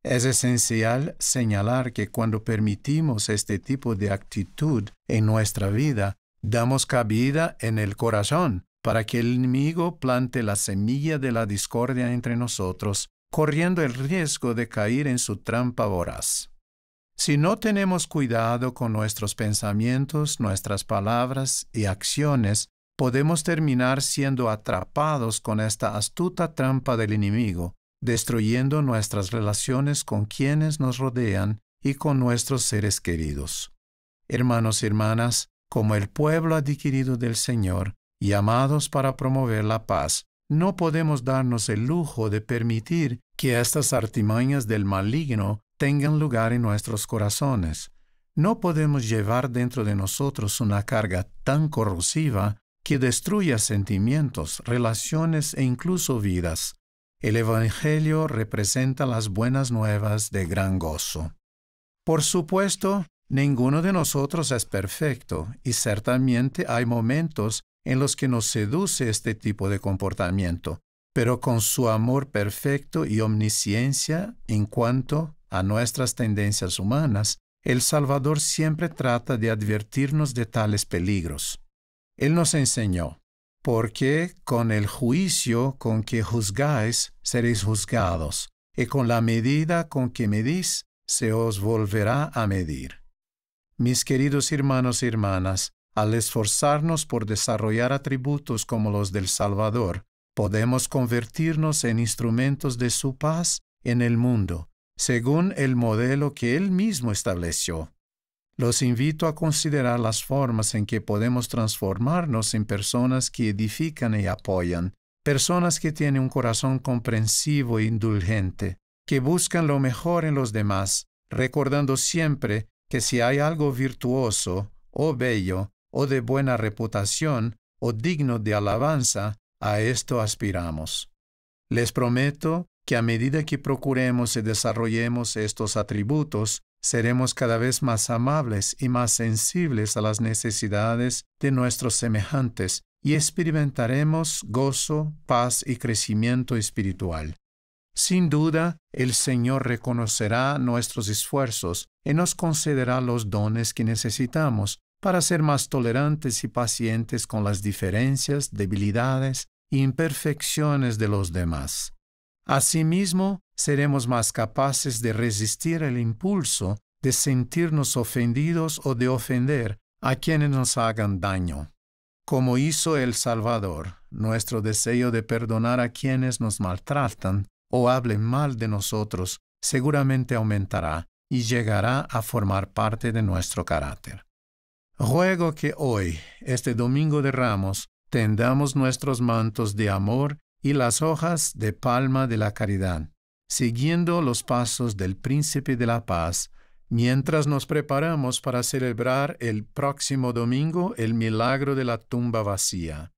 Es esencial señalar que cuando permitimos este tipo de actitud en nuestra vida, damos cabida en el corazón para que el enemigo plante la semilla de la discordia entre nosotros, corriendo el riesgo de caer en su trampa voraz. Si no tenemos cuidado con nuestros pensamientos, nuestras palabras y acciones, podemos terminar siendo atrapados con esta astuta trampa del enemigo, destruyendo nuestras relaciones con quienes nos rodean y con nuestros seres queridos. Hermanos y hermanas, como el pueblo adquirido del Señor, llamados para promover la paz, no podemos darnos el lujo de permitir que estas artimañas del maligno tengan lugar en nuestros corazones. No podemos llevar dentro de nosotros una carga tan corrosiva que destruya sentimientos, relaciones e incluso vidas. El Evangelio representa las buenas nuevas de gran gozo. Por supuesto, ninguno de nosotros es perfecto y ciertamente hay momentos en los que nos seduce este tipo de comportamiento, pero con su amor perfecto y omnisciencia en cuanto a nuestras tendencias humanas, el Salvador siempre trata de advertirnos de tales peligros. Él nos enseñó, porque con el juicio con que juzgáis seréis juzgados, y con la medida con que medís se os volverá a medir. Mis queridos hermanos y hermanas, al esforzarnos por desarrollar atributos como los del Salvador, podemos convertirnos en instrumentos de su paz en el mundo, según el modelo que Él mismo estableció. Los invito a considerar las formas en que podemos transformarnos en personas que edifican y apoyan, personas que tienen un corazón comprensivo e indulgente, que buscan lo mejor en los demás, recordando siempre que si hay algo virtuoso, o bello, o de buena reputación, o digno de alabanza, a esto aspiramos. Les prometo que a medida que procuremos y desarrollemos estos atributos, seremos cada vez más amables y más sensibles a las necesidades de nuestros semejantes y experimentaremos gozo, paz y crecimiento espiritual. Sin duda, el Señor reconocerá nuestros esfuerzos y nos concederá los dones que necesitamos para ser más tolerantes y pacientes con las diferencias, debilidades e imperfecciones de los demás. Asimismo, seremos más capaces de resistir el impulso de sentirnos ofendidos o de ofender a quienes nos hagan daño. Como hizo el Salvador, nuestro deseo de perdonar a quienes nos maltratan o hablen mal de nosotros seguramente aumentará y llegará a formar parte de nuestro carácter. Ruego que hoy, este Domingo de Ramos, tendamos nuestros mantos de amor y las hojas de palma de la caridad, siguiendo los pasos del Príncipe de la Paz, mientras nos preparamos para celebrar el próximo domingo el milagro de la tumba vacía.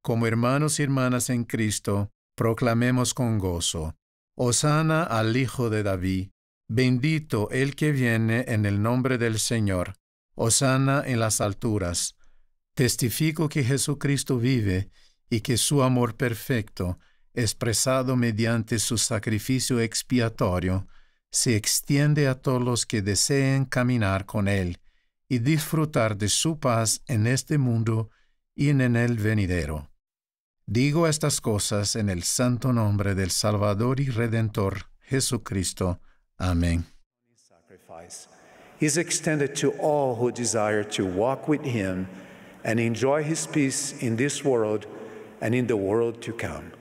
Como hermanos y hermanas en Cristo, proclamemos con gozo: Hosana al Hijo de David, bendito el que viene en el nombre del Señor, Hosana en las alturas. Testifico que Jesucristo vive y que su amor perfecto, expresado mediante su sacrificio expiatorio, se extiende a todos los que deseen caminar con Él y disfrutar de su paz en este mundo y en el venidero. Digo estas cosas en el santo nombre del Salvador y Redentor Jesucristo. Amén. Sacrifice is extended to all who desire to walk with Him and enjoy His peace in this world and in the world to come.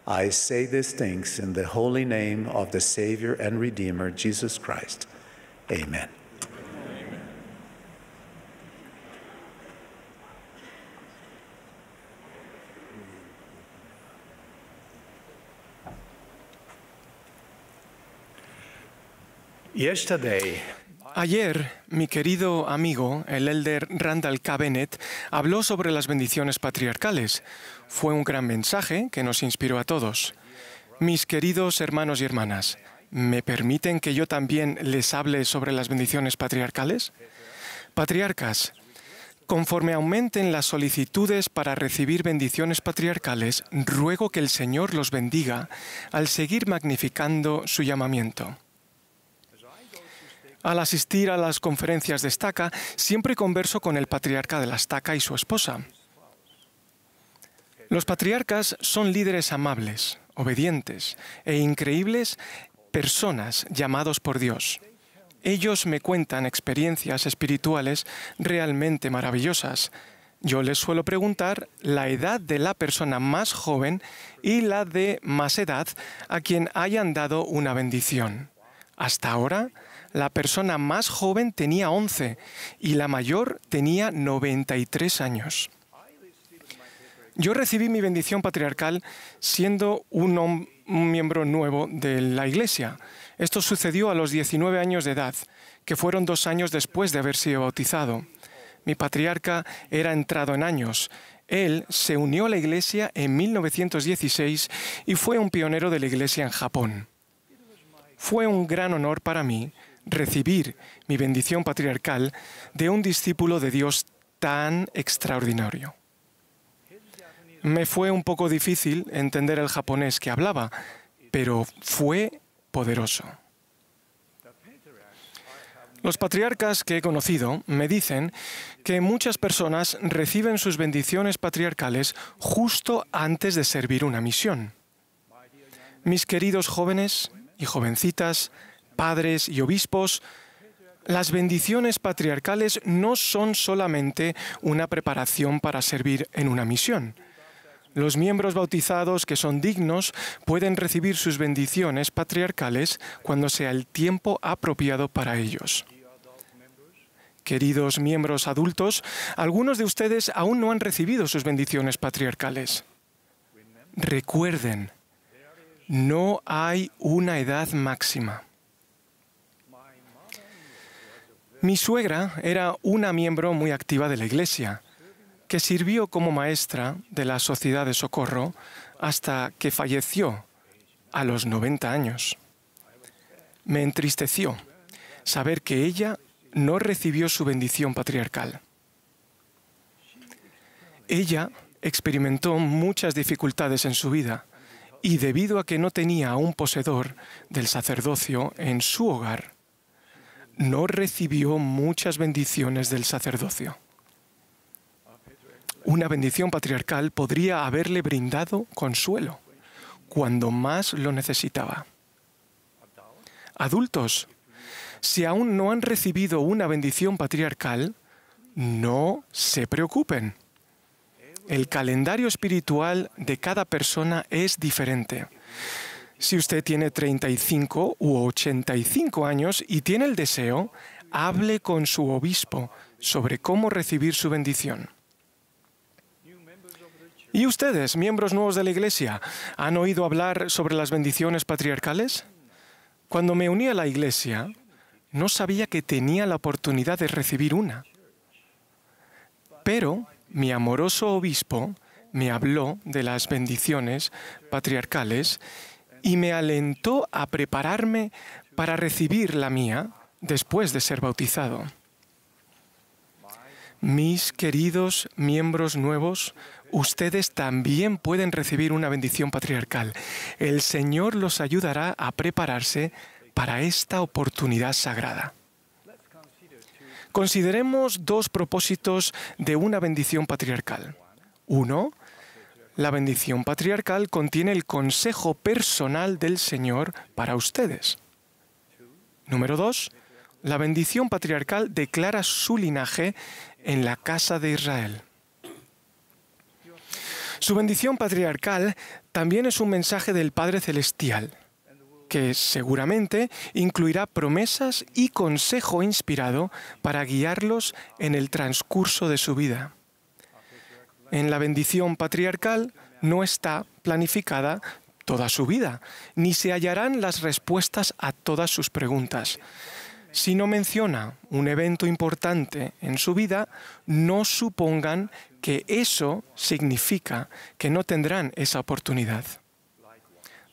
I say these things in the holy name of the Savior and Redeemer, Jesus Christ. Amen. Yesterday, ayer, mi querido amigo, el elder Randall K. Bennett, habló sobre las bendiciones patriarcales. Fue un gran mensaje que nos inspiró a todos. Mis queridos hermanos y hermanas, ¿me permiten que yo también les hable sobre las bendiciones patriarcales? Patriarcas, conforme aumenten las solicitudes para recibir bendiciones patriarcales, ruego que el Señor los bendiga al seguir magnificando su llamamiento. Al asistir a las conferencias de Estaca, siempre converso con el patriarca de la Estaca y su esposa. Los patriarcas son líderes amables, obedientes e increíbles personas llamados por Dios. Ellos me cuentan experiencias espirituales realmente maravillosas. Yo les suelo preguntar la edad de la persona más joven y la de más edad a quien hayan dado una bendición. Hasta ahora, la persona más joven tenía 11 y la mayor tenía 93 años. Yo recibí mi bendición patriarcal siendo un miembro nuevo de la Iglesia. Esto sucedió a los 19 años de edad, que fueron 2 años después de haber sido bautizado. Mi patriarca era entrado en años. Él se unió a la Iglesia en 1916 y fue un pionero de la Iglesia en Japón. Fue un gran honor para mí recibir mi bendición patriarcal de un discípulo de Dios tan extraordinario. Me fue un poco difícil entender el japonés que hablaba, pero fue poderoso. Los patriarcas que he conocido me dicen que muchas personas reciben sus bendiciones patriarcales justo antes de servir una misión. Mis queridos jóvenes y jovencitas, padres y obispos, las bendiciones patriarcales no son solamente una preparación para servir en una misión. Los miembros bautizados que son dignos pueden recibir sus bendiciones patriarcales cuando sea el tiempo apropiado para ellos. Queridos miembros adultos, algunos de ustedes aún no han recibido sus bendiciones patriarcales. Recuerden, no hay una edad máxima. Mi suegra era una miembro muy activa de la Iglesia, que sirvió como maestra de la Sociedad de Socorro hasta que falleció a los 90 años. Me entristeció saber que ella no recibió su bendición patriarcal. Ella experimentó muchas dificultades en su vida y debido a que no tenía a un poseedor del sacerdocio en su hogar, no recibió muchas bendiciones del sacerdocio. Una bendición patriarcal podría haberle brindado consuelo cuando más lo necesitaba. Adultos, si aún no han recibido una bendición patriarcal, no se preocupen. El calendario espiritual de cada persona es diferente. Si usted tiene 35 u 85 años y tiene el deseo, hable con su obispo sobre cómo recibir su bendición. ¿Y ustedes, miembros nuevos de la Iglesia, han oído hablar sobre las bendiciones patriarcales? Cuando me uní a la Iglesia, no sabía que tenía la oportunidad de recibir una. Pero mi amoroso obispo me habló de las bendiciones patriarcales y me alentó a prepararme para recibir la mía después de ser bautizado. Mis queridos miembros nuevos, ustedes también pueden recibir una bendición patriarcal. El Señor los ayudará a prepararse para esta oportunidad sagrada. Consideremos dos propósitos de una bendición patriarcal. Uno, la bendición patriarcal contiene el consejo personal del Señor para ustedes. Número 2, la bendición patriarcal declara su linaje en la casa de Israel. Su bendición patriarcal también es un mensaje del Padre Celestial, que seguramente incluirá promesas y consejo inspirado para guiarlos en el transcurso de su vida. En la bendición patriarcal no está planificada toda su vida, ni se hallarán las respuestas a todas sus preguntas. Si no menciona un evento importante en su vida, no supongan que eso significa que no tendrán esa oportunidad.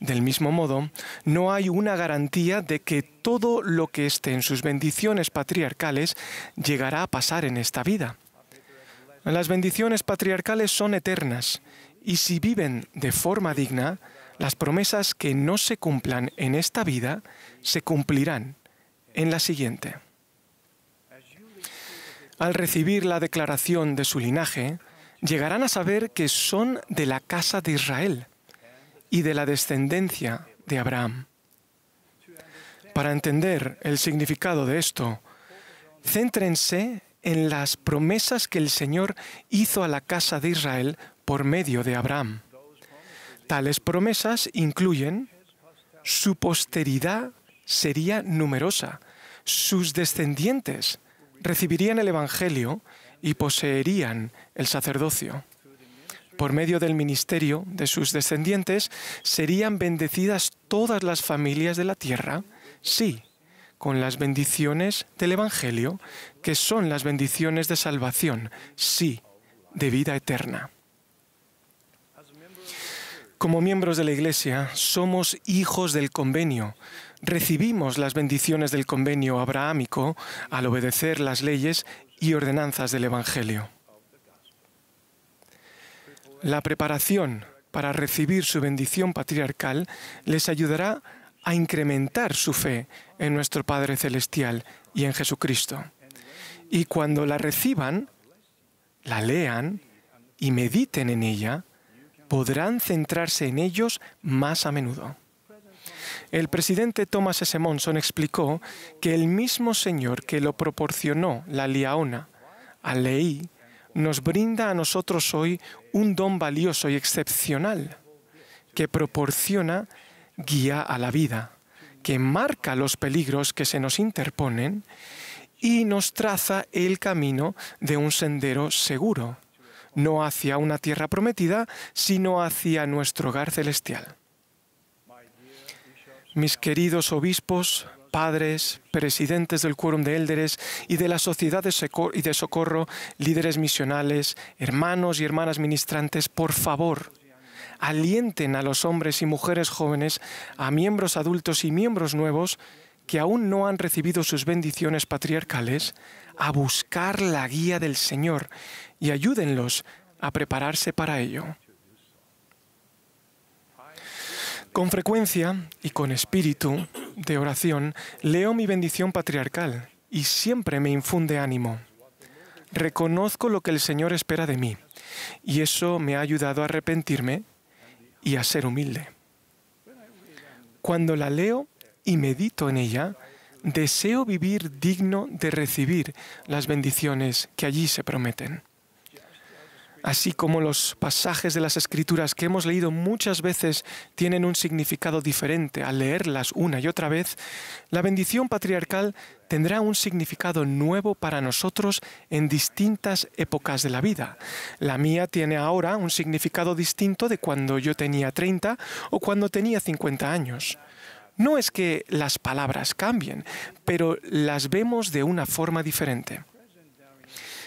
Del mismo modo, no hay una garantía de que todo lo que esté en sus bendiciones patriarcales llegará a pasar en esta vida. Las bendiciones patriarcales son eternas y si viven de forma digna, las promesas que no se cumplan en esta vida se cumplirán en la siguiente. Al recibir la declaración de su linaje, llegarán a saber que son de la casa de Israel y de la descendencia de Abraham. Para entender el significado de esto, céntrense en las promesas que el Señor hizo a la casa de Israel por medio de Abraham. Tales promesas incluyen: su posteridad sería numerosa, sus descendientes recibirían el Evangelio y poseerían el sacerdocio. Por medio del ministerio de sus descendientes serían bendecidas todas las familias de la tierra, sí, con las bendiciones del Evangelio, que son las bendiciones de salvación, sí, de vida eterna. Como miembros de la Iglesia, somos hijos del convenio. Recibimos las bendiciones del convenio abrahámico al obedecer las leyes y ordenanzas del Evangelio. La preparación para recibir su bendición patriarcal les ayudará a incrementar su fe en nuestro Padre Celestial y en Jesucristo. Y cuando la reciban, la lean y mediten en ella, podrán centrarse en ellos más a menudo. El presidente Thomas S. Monson explicó que el mismo Señor que lo proporcionó la liaona a Leí nos brinda a nosotros hoy un don valioso y excepcional que proporciona guía a la vida, que marca los peligros que se nos interponen y nos traza el camino de un sendero seguro, no hacia una tierra prometida, sino hacia nuestro hogar celestial. Mis queridos obispos, padres, presidentes del quórum de élderes y de la sociedad y de socorro, líderes misionales, hermanos y hermanas ministrantes, por favor, alienten a los hombres y mujeres jóvenes, a miembros adultos y miembros nuevos que aún no han recibido sus bendiciones patriarcales, a buscar la guía del Señor y ayúdenlos a prepararse para ello. Con frecuencia y con espíritu de oración, leo mi bendición patriarcal y siempre me infunde ánimo. Reconozco lo que el Señor espera de mí y eso me ha ayudado a arrepentirme y a ser humilde. Cuando la leo y medito en ella, deseo vivir digno de recibir las bendiciones que allí se prometen. Así como los pasajes de las Escrituras que hemos leído muchas veces tienen un significado diferente al leerlas una y otra vez, la bendición patriarcal tendrá un significado nuevo para nosotros en distintas épocas de la vida. La mía tiene ahora un significado distinto de cuando yo tenía 30 o cuando tenía 50 años. No es que las palabras cambien, pero las vemos de una forma diferente.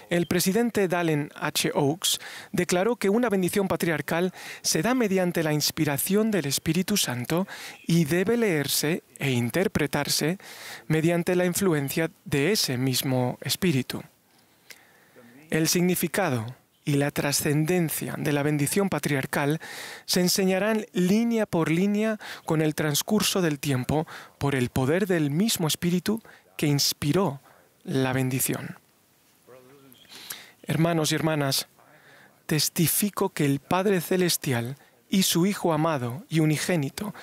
El presidente Dallin H. Oaks declaró que una bendición patriarcal se da mediante la inspiración del Espíritu Santo y debe leerse e interpretarse mediante la influencia de ese mismo Espíritu. El significado y la trascendencia de la bendición patriarcal se enseñarán línea por línea con el transcurso del tiempo por el poder del mismo Espíritu que inspiró la bendición. Hermanos y hermanas, testifico que el Padre Celestial y su Hijo amado y unigénito,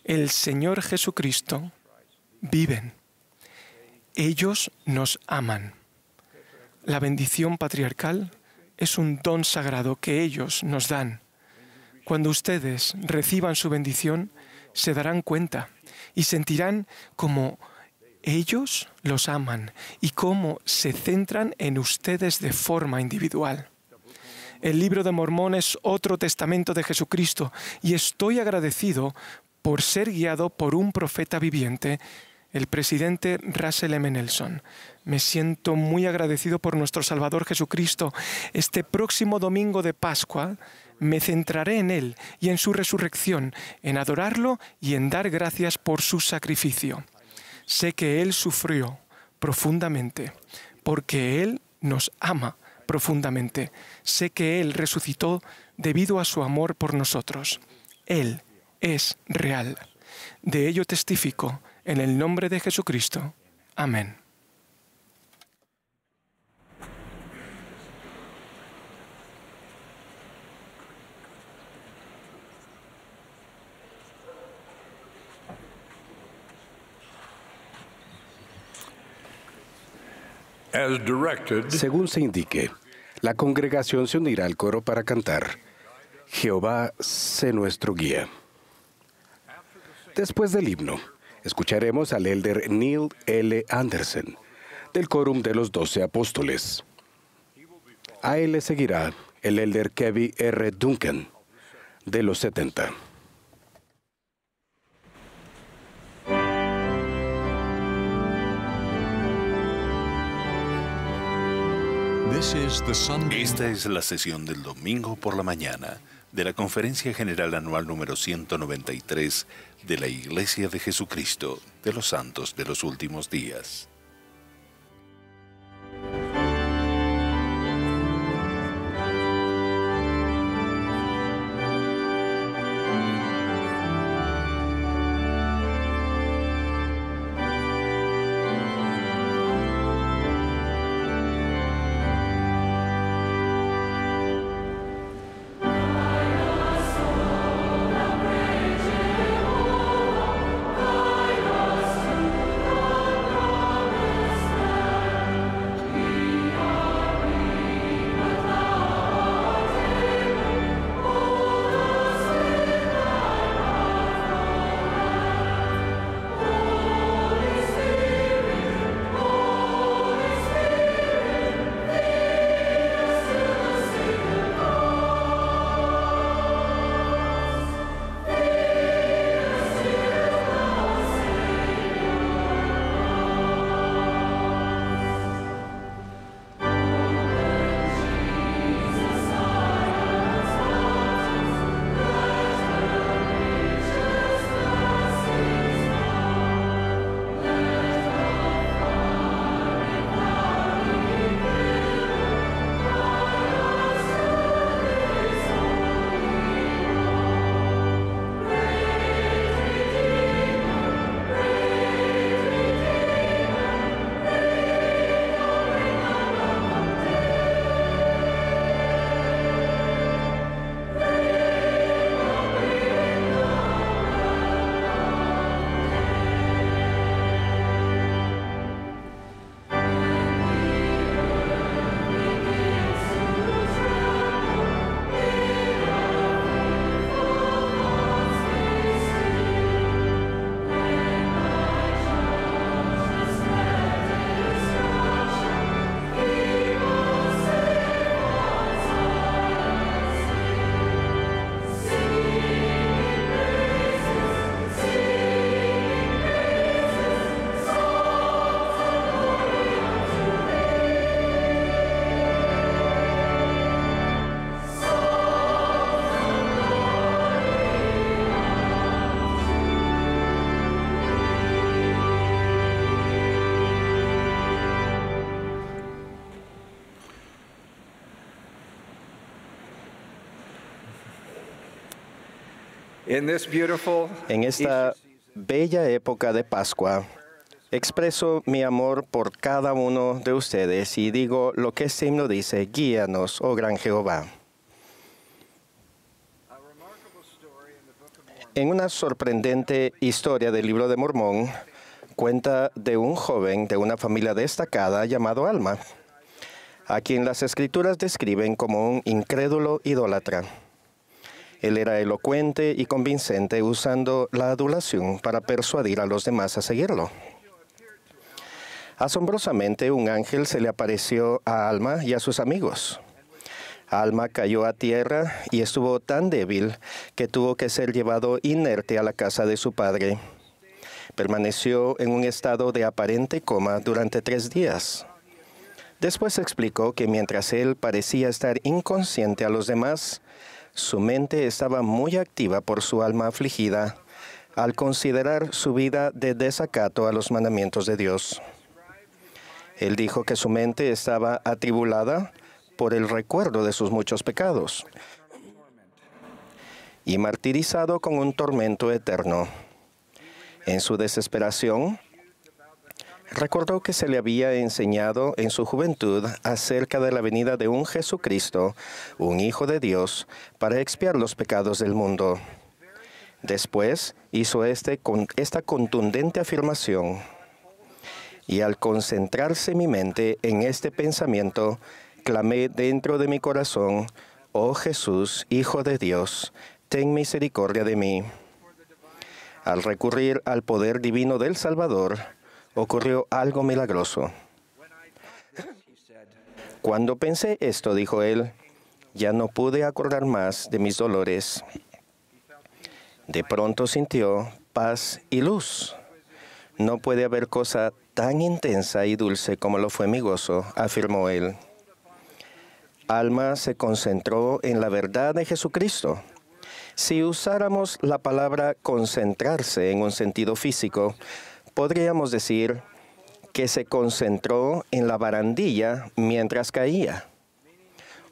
el Señor Jesucristo, viven. Ellos nos aman. La bendición patriarcal es un don sagrado que ellos nos dan. Cuando ustedes reciban su bendición, se darán cuenta y sentirán como ellos los aman y cómo se centran en ustedes de forma individual. El Libro de Mormón es otro testamento de Jesucristo y estoy agradecido por ser guiado por un profeta viviente, el presidente Russell M. Nelson. Me siento muy agradecido por nuestro Salvador Jesucristo. Este próximo domingo de Pascua me centraré en Él y en su resurrección, en adorarlo y en dar gracias por su sacrificio. Sé que Él sufrió profundamente, porque Él nos ama profundamente. Sé que Él resucitó debido a su amor por nosotros. Él es real. De ello testifico en el nombre de Jesucristo. Amén. Según se indique, la congregación se unirá al coro para cantar Jehová sé nuestro guía. Después del himno, escucharemos al elder Neil L. Anderson, del Quórum de los 12 Apóstoles. A él le seguirá el elder Kevin R. Duncan, de los 70. Esta es la sesión del domingo por la mañana de la Conferencia General Anual número 193 de la Iglesia de Jesucristo de los Santos de los Últimos Días. En esta bella época de Pascua, expreso mi amor por cada uno de ustedes y digo lo que este himno dice: guíanos, oh gran Jehová. En una sorprendente historia del Libro de Mormón, cuenta de un joven de una familia destacada llamado Alma, a quien las Escrituras describen como un incrédulo idólatra. Él era elocuente y convincente, usando la adulación para persuadir a los demás a seguirlo. Asombrosamente, un ángel se le apareció a Alma y a sus amigos. Alma cayó a tierra y estuvo tan débil que tuvo que ser llevado inerte a la casa de su padre. Permaneció en un estado de aparente coma durante 3 días. Después explicó que mientras él parecía estar inconsciente a los demás, su mente estaba muy activa por su alma afligida al considerar su vida de desacato a los mandamientos de Dios. Él dijo que su mente estaba atribulada por el recuerdo de sus muchos pecados y martirizado con un tormento eterno. En su desesperación, recordó que se le había enseñado en su juventud acerca de la venida de un Jesucristo, un Hijo de Dios, para expiar los pecados del mundo. Después hizo esta contundente afirmación: y al concentrarse mi mente en este pensamiento, clamé dentro de mi corazón: oh Jesús, Hijo de Dios, ten misericordia de mí. Al recurrir al poder divino del Salvador, ocurrió algo milagroso. Cuando pensé esto, dijo él, ya no pude acordar más de mis dolores. De pronto sintió paz y luz. No puede haber cosa tan intensa y dulce como lo fue mi gozo, afirmó él. Alma se concentró en la verdad de Jesucristo. Si usáramos la palabra concentrarse en un sentido físico, podríamos decir que se concentró en la barandilla mientras caía.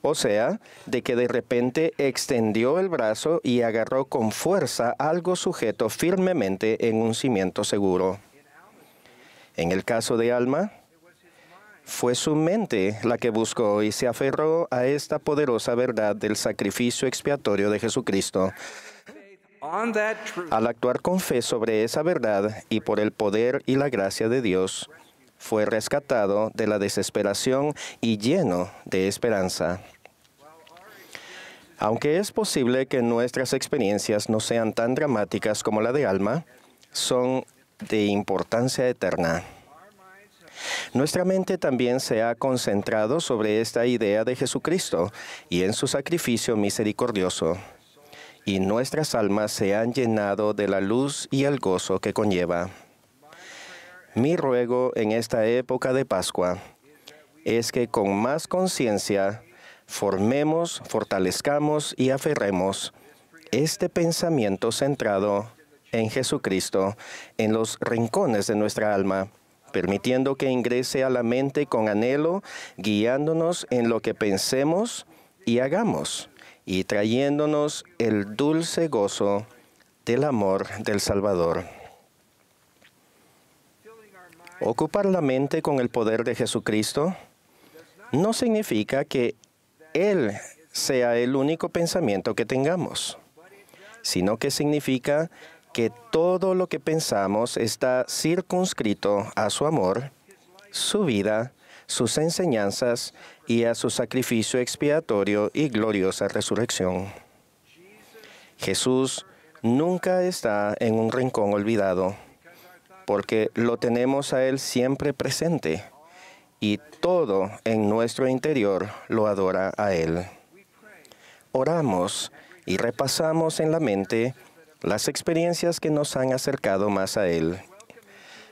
O sea, de que de repente extendió el brazo y agarró con fuerza algo sujeto firmemente en un cimiento seguro. En el caso de Alma, fue su mente la que buscó y se aferró a esta poderosa verdad del sacrificio expiatorio de Jesucristo. Al actuar con fe sobre esa verdad y por el poder y la gracia de Dios, fue rescatado de la desesperación y lleno de esperanza. Aunque es posible que nuestras experiencias no sean tan dramáticas como la de Alma, son de importancia eterna. Nuestra mente también se ha concentrado sobre esta idea de Jesucristo y en su sacrificio misericordioso, y nuestras almas se han llenado de la luz y el gozo que conlleva. Mi ruego en esta época de Pascua es que con más conciencia formemos, fortalezcamos y aferremos este pensamiento centrado en Jesucristo en los rincones de nuestra alma, permitiendo que ingrese a la mente con anhelo, guiándonos en lo que pensemos y hagamos, y trayéndonos el dulce gozo del amor del Salvador. Ocupar la mente con el poder de Jesucristo no significa que Él sea el único pensamiento que tengamos, sino que significa que todo lo que pensamos está circunscrito a su amor, su vida, sus enseñanzas y a su sacrificio expiatorio y gloriosa resurrección. Jesús nunca está en un rincón olvidado, porque lo tenemos a Él siempre presente, y todo en nuestro interior lo adora a Él. Oramos y repasamos en la mente las experiencias que nos han acercado más a Él.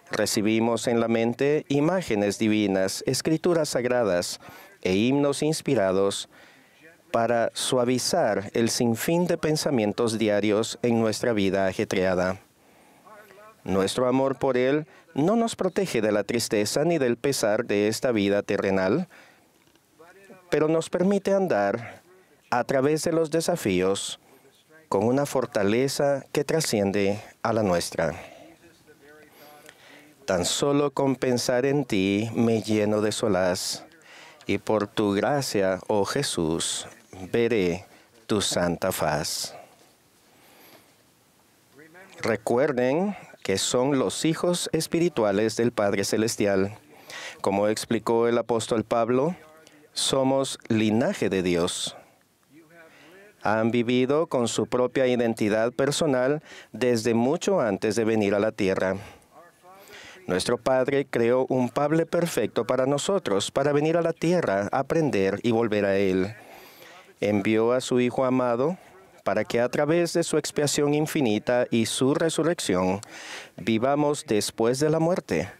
Recibimos en la mente imágenes divinas, escrituras sagradas e himnos inspirados para suavizar el sinfín de pensamientos diarios en nuestra vida ajetreada. Nuestro amor por Él no nos protege de la tristeza ni del pesar de esta vida terrenal, pero nos permite andar a través de los desafíos con una fortaleza que trasciende a la nuestra. Tan solo con pensar en ti me lleno de solaz, y por tu gracia, oh Jesús, veré tu santa faz. Recuerden que son los hijos espirituales del Padre Celestial. Como explicó el apóstol Pablo, somos linaje de Dios. Han vivido con su propia identidad personal desde mucho antes de venir a la tierra. Nuestro Padre creó un Padre perfecto para nosotros, para venir a la tierra, aprender y volver a Él. Envió a su Hijo amado para que a través de su expiación infinita y su resurrección vivamos después de la muerte.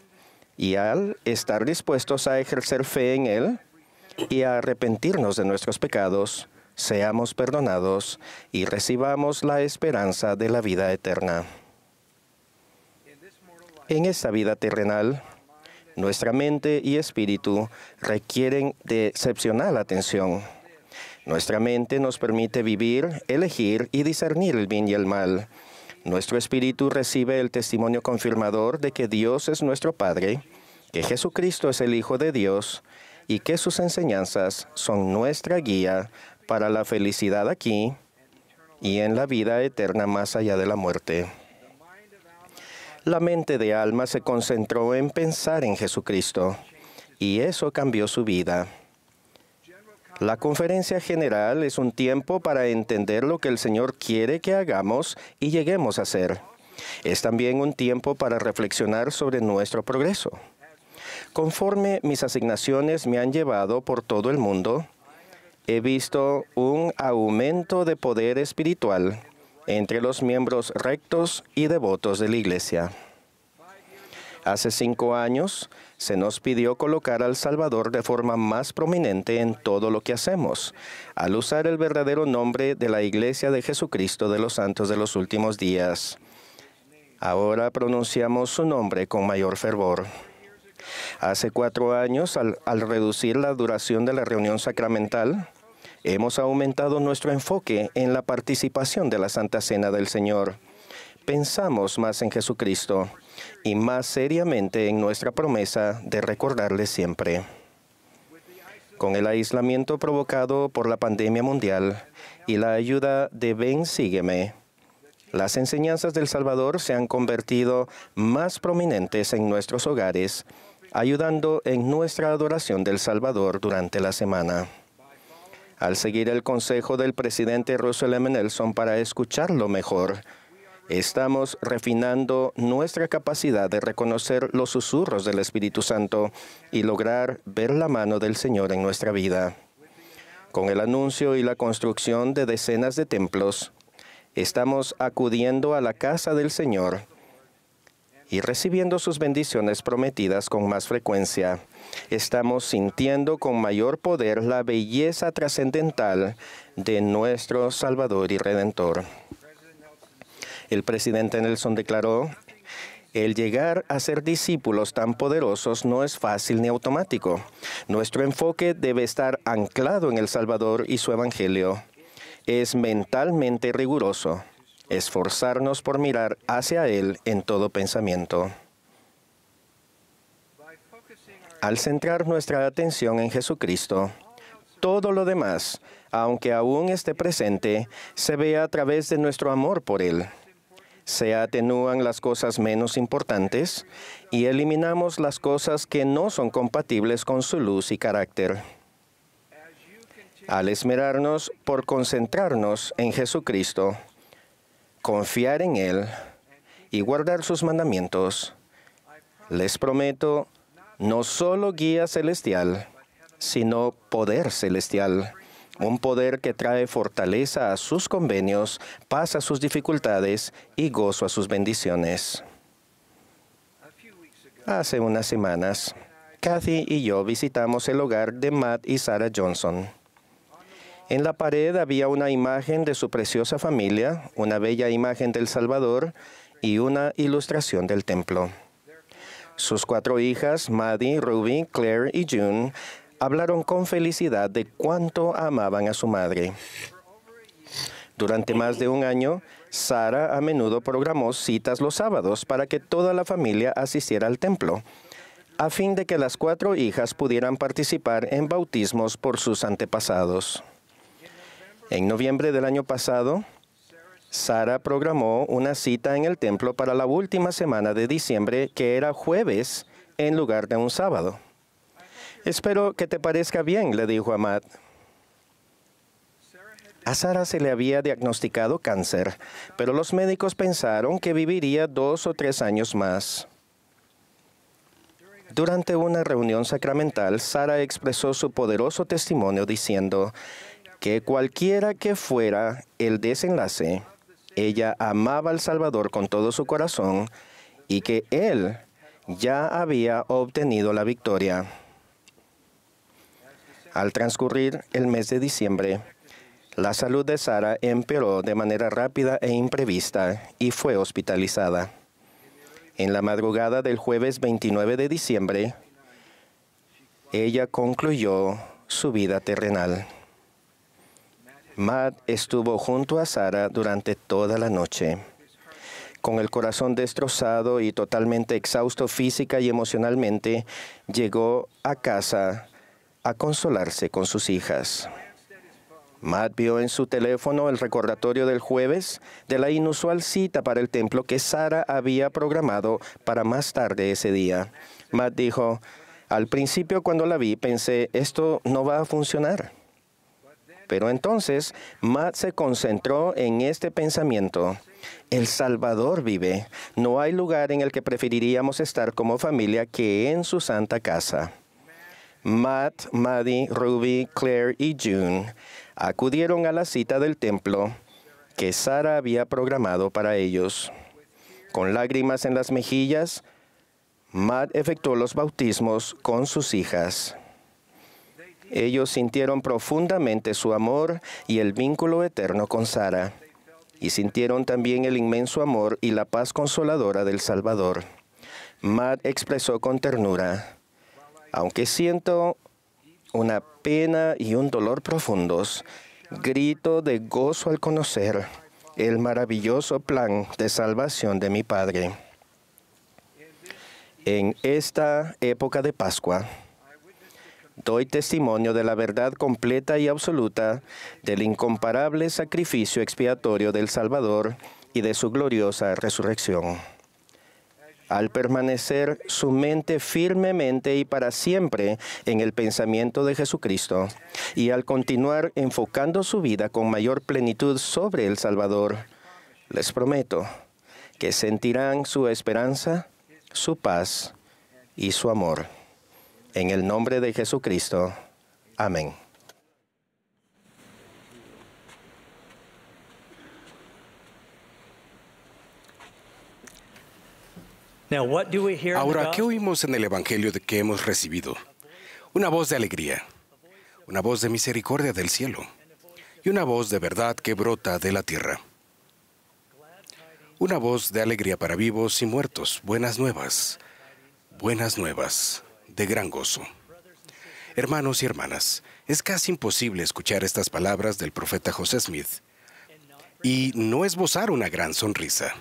Y al estar dispuestos a ejercer fe en Él y a arrepentirnos de nuestros pecados, seamos perdonados y recibamos la esperanza de la vida eterna. En esta vida terrenal, nuestra mente y espíritu requieren de excepcional atención. Nuestra mente nos permite vivir, elegir y discernir el bien y el mal. Nuestro espíritu recibe el testimonio confirmador de que Dios es nuestro Padre, que Jesucristo es el Hijo de Dios y que sus enseñanzas son nuestra guía para la felicidad aquí y en la vida eterna más allá de la muerte. La mente de Alma se concentró en pensar en Jesucristo, y eso cambió su vida. La conferencia general es un tiempo para entender lo que el Señor quiere que hagamos y lleguemos a hacer. Es también un tiempo para reflexionar sobre nuestro progreso. Conforme mis asignaciones me han llevado por todo el mundo, he visto un aumento de poder espiritual entre los miembros rectos y devotos de la Iglesia. Hace 5 años, se nos pidió colocar al Salvador de forma más prominente en todo lo que hacemos, al usar el verdadero nombre de la Iglesia de Jesucristo de los Santos de los Últimos Días. Ahora pronunciamos su nombre con mayor fervor. Hace 4 años, al reducir la duración de la reunión sacramental, hemos aumentado nuestro enfoque en la participación de la Santa Cena del Señor. Pensamos más en Jesucristo y más seriamente en nuestra promesa de recordarle siempre. Con el aislamiento provocado por la pandemia mundial y la ayuda de Ven, Sígueme, las enseñanzas del Salvador se han convertido más prominentes en nuestros hogares, ayudando en nuestra adoración del Salvador durante la semana. Al seguir el consejo del presidente Russell M. Nelson para escucharlo mejor, estamos refinando nuestra capacidad de reconocer los susurros del Espíritu Santo y lograr ver la mano del Señor en nuestra vida. Con el anuncio y la construcción de decenas de templos, estamos acudiendo a la casa del Señor y recibiendo sus bendiciones prometidas con más frecuencia. Estamos sintiendo con mayor poder la belleza trascendental de nuestro Salvador y Redentor. El presidente Nelson declaró: el llegar a ser discípulos tan poderosos no es fácil ni automático. Nuestro enfoque debe estar anclado en el Salvador y su Evangelio. Es mentalmente riguroso, esforzarnos por mirar hacia Él en todo pensamiento. Al centrar nuestra atención en Jesucristo, todo lo demás, aunque aún esté presente, se ve a través de nuestro amor por Él. Se atenúan las cosas menos importantes y eliminamos las cosas que no son compatibles con su luz y carácter. Al esmerarnos por concentrarnos en Jesucristo, confiar en Él y guardar sus mandamientos, les prometo no solo guía celestial, sino poder celestial. Un poder que trae fortaleza a sus convenios, paz a sus dificultades y gozo a sus bendiciones. Hace unas semanas, Kathy y yo visitamos el hogar de Matt y Sarah Johnson. En la pared había una imagen de su preciosa familia, una bella imagen del Salvador y una ilustración del templo. Sus 4 hijas, Maddie, Ruby, Claire y June, hablaron con felicidad de cuánto amaban a su madre. Durante más de un año, Sara a menudo programó citas los sábados para que toda la familia asistiera al templo, a fin de que las 4 hijas pudieran participar en bautismos por sus antepasados. En noviembre del año pasado, Sara programó una cita en el templo para la última semana de diciembre, que era jueves en lugar de un sábado. «Espero que te parezca bien», le dijo a Matt. A Sara se le había diagnosticado cáncer, pero los médicos pensaron que viviría 2 o 3 años más. Durante una reunión sacramental, Sara expresó su poderoso testimonio diciendo que cualquiera que fuera el desenlace, ella amaba al Salvador con todo su corazón y que Él ya había obtenido la victoria. Al transcurrir el mes de diciembre, la salud de Sara empeoró de manera rápida e imprevista y fue hospitalizada. En la madrugada del jueves 29 de diciembre, ella concluyó su vida terrenal. Matt estuvo junto a Sara durante toda la noche. Con el corazón destrozado y totalmente exhausto física y emocionalmente, llegó a casa a consolarse con sus hijas. Matt vio en su teléfono el recordatorio del jueves de la inusual cita para el templo que Sara había programado para más tarde ese día. Matt dijo, «Al principio cuando la vi pensé, esto no va a funcionar». Pero entonces Matt se concentró en este pensamiento. El Salvador vive. No hay lugar en el que preferiríamos estar como familia que en su santa casa. Matt, Maddie, Ruby, Claire y June acudieron a la cita del templo que Sara había programado para ellos. Con lágrimas en las mejillas, Matt efectuó los bautismos con sus hijas. Ellos sintieron profundamente su amor y el vínculo eterno con Sara, y sintieron también el inmenso amor y la paz consoladora del Salvador. Matt expresó con ternura, «Aunque siento una pena y un dolor profundos, grito de gozo al conocer el maravilloso plan de salvación de mi Padre». En esta época de Pascua, doy testimonio de la verdad completa y absoluta del incomparable sacrificio expiatorio del Salvador y de su gloriosa resurrección. Al permanecer su mente firmemente y para siempre en el pensamiento de Jesucristo, y al continuar enfocando su vida con mayor plenitud sobre el Salvador, les prometo que sentirán su esperanza, su paz y su amor. En el nombre de Jesucristo. Amén. Ahora, ¿qué oímos en el Evangelio de que hemos recibido? Una voz de alegría, una voz de misericordia del cielo y una voz de verdad que brota de la tierra. Una voz de alegría para vivos y muertos, buenas nuevas de gran gozo. Hermanos y hermanas, es casi imposible escuchar estas palabras del profeta José Smith y no esbozar una gran sonrisa.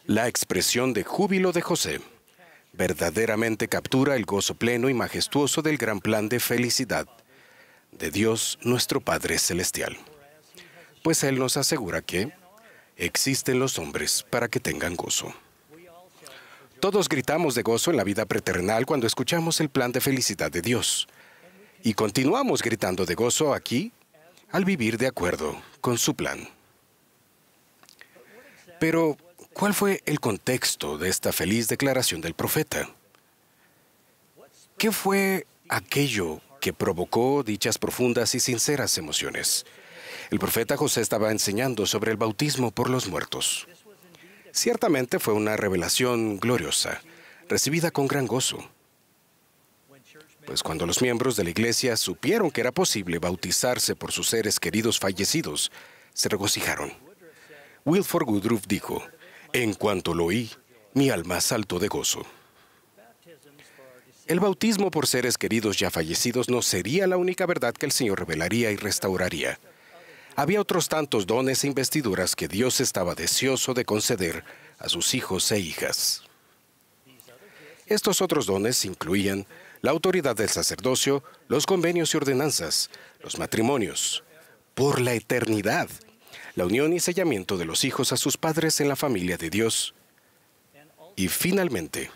La expresión de júbilo de José verdaderamente captura el gozo pleno y majestuoso del gran plan de felicidad de Dios nuestro Padre Celestial. Pues Él nos asegura que existen los hombres para que tengan gozo. Todos gritamos de gozo en la vida preterrenal cuando escuchamos el plan de felicidad de Dios. Y continuamos gritando de gozo aquí al vivir de acuerdo con su plan. Pero, ¿cuál fue el contexto de esta feliz declaración del profeta? ¿Qué fue aquello que provocó dichas profundas y sinceras emociones? El profeta José estaba enseñando sobre el bautismo por los muertos. Ciertamente fue una revelación gloriosa, recibida con gran gozo. Pues cuando los miembros de la iglesia supieron que era posible bautizarse por sus seres queridos fallecidos, se regocijaron. Wilford Woodruff dijo, «En cuanto lo oí, mi alma saltó de gozo». El bautismo por seres queridos ya fallecidos no sería la única verdad que el Señor revelaría y restauraría. Había otros tantos dones e investiduras que Dios estaba deseoso de conceder a sus hijos e hijas. Estos otros dones incluían la autoridad del sacerdocio, los convenios y ordenanzas, los matrimonios, por la eternidad, la unión y sellamiento de los hijos a sus padres en la familia de Dios, y finalmente,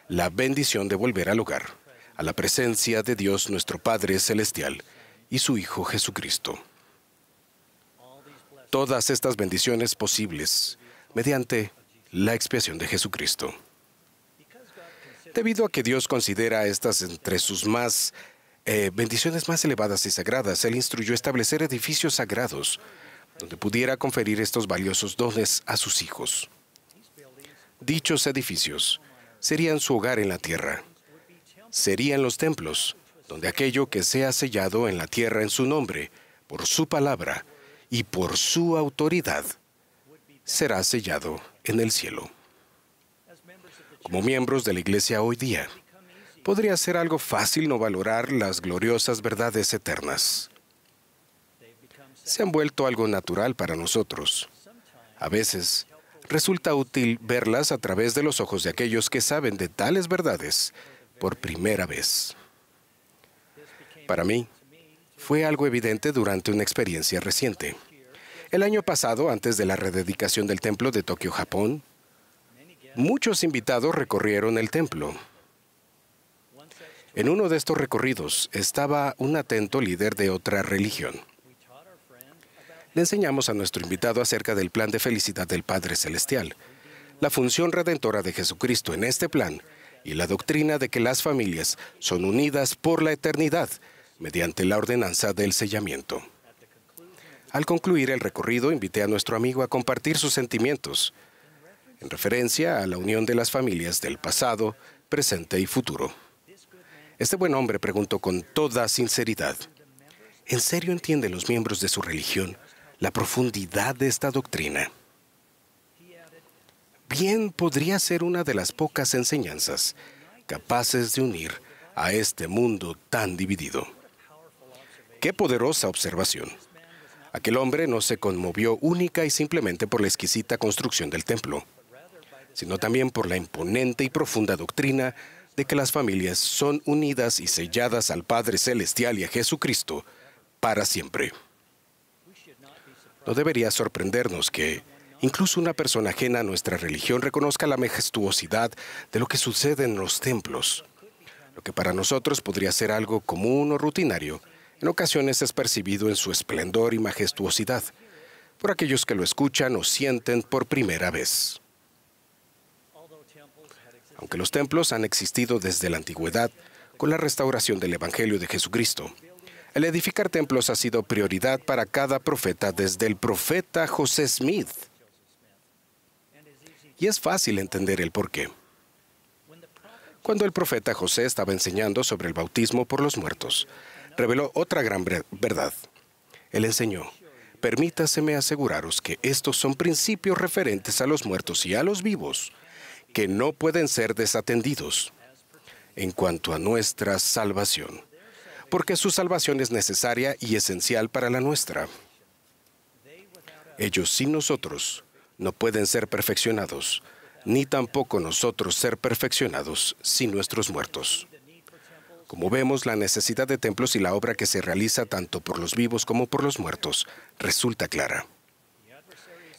la bendición de volver al hogar, a la presencia de Dios nuestro Padre Celestial y su Hijo Jesucristo. Todas estas bendiciones posibles mediante la expiación de Jesucristo. Debido a que Dios considera estas entre sus bendiciones más elevadas y sagradas, Él instruyó establecer edificios sagrados donde pudiera conferir estos valiosos dones a sus hijos. Dichos edificios serían su hogar en la tierra. Serían los templos, donde aquello que sea sellado en la tierra en su nombre, por su palabra y por su autoridad, será sellado en el cielo. Como miembros de la Iglesia hoy día, podría ser algo fácil no valorar las gloriosas verdades eternas. Se han vuelto algo natural para nosotros. A veces, resulta útil verlas a través de los ojos de aquellos que saben de tales verdades por primera vez. Para mí, fue algo evidente durante una experiencia reciente. El año pasado, antes de la rededicación del templo de Tokio, Japón, muchos invitados recorrieron el templo. En uno de estos recorridos estaba un atento líder de otra religión. Le enseñamos a nuestro invitado acerca del plan de felicidad del Padre Celestial, la función redentora de Jesucristo en este plan y la doctrina de que las familias son unidas por la eternidad mediante la ordenanza del sellamiento. Al concluir el recorrido, invité a nuestro amigo a compartir sus sentimientos en referencia a la unión de las familias del pasado, presente y futuro. Este buen hombre preguntó con toda sinceridad, ¿en serio entienden los miembros de su religión la profundidad de esta doctrina? Bien, podría ser una de las pocas enseñanzas capaces de unir a este mundo tan dividido. ¡Qué poderosa observación! Aquel hombre no se conmovió única y simplemente por la exquisita construcción del templo, sino también por la imponente y profunda doctrina de que las familias son unidas y selladas al Padre Celestial y a Jesucristo para siempre. No debería sorprendernos que incluso una persona ajena a nuestra religión reconozca la majestuosidad de lo que sucede en los templos. Lo que para nosotros podría ser algo común o rutinario, en ocasiones es percibido en su esplendor y majestuosidad por aquellos que lo escuchan o sienten por primera vez. Aunque los templos han existido desde la antigüedad, con la restauración del Evangelio de Jesucristo, el edificar templos ha sido prioridad para cada profeta desde el profeta José Smith. Y es fácil entender el porqué. Cuando el profeta José estaba enseñando sobre el bautismo por los muertos, reveló otra gran verdad. Él enseñó, permítaseme aseguraros que estos son principios referentes a los muertos y a los vivos, que no pueden ser desatendidos en cuanto a nuestra salvación, porque su salvación es necesaria y esencial para la nuestra. Ellos sin nosotros no pueden ser perfeccionados, ni tampoco nosotros ser perfeccionados sin nuestros muertos. Como vemos, la necesidad de templos y la obra que se realiza tanto por los vivos como por los muertos resulta clara.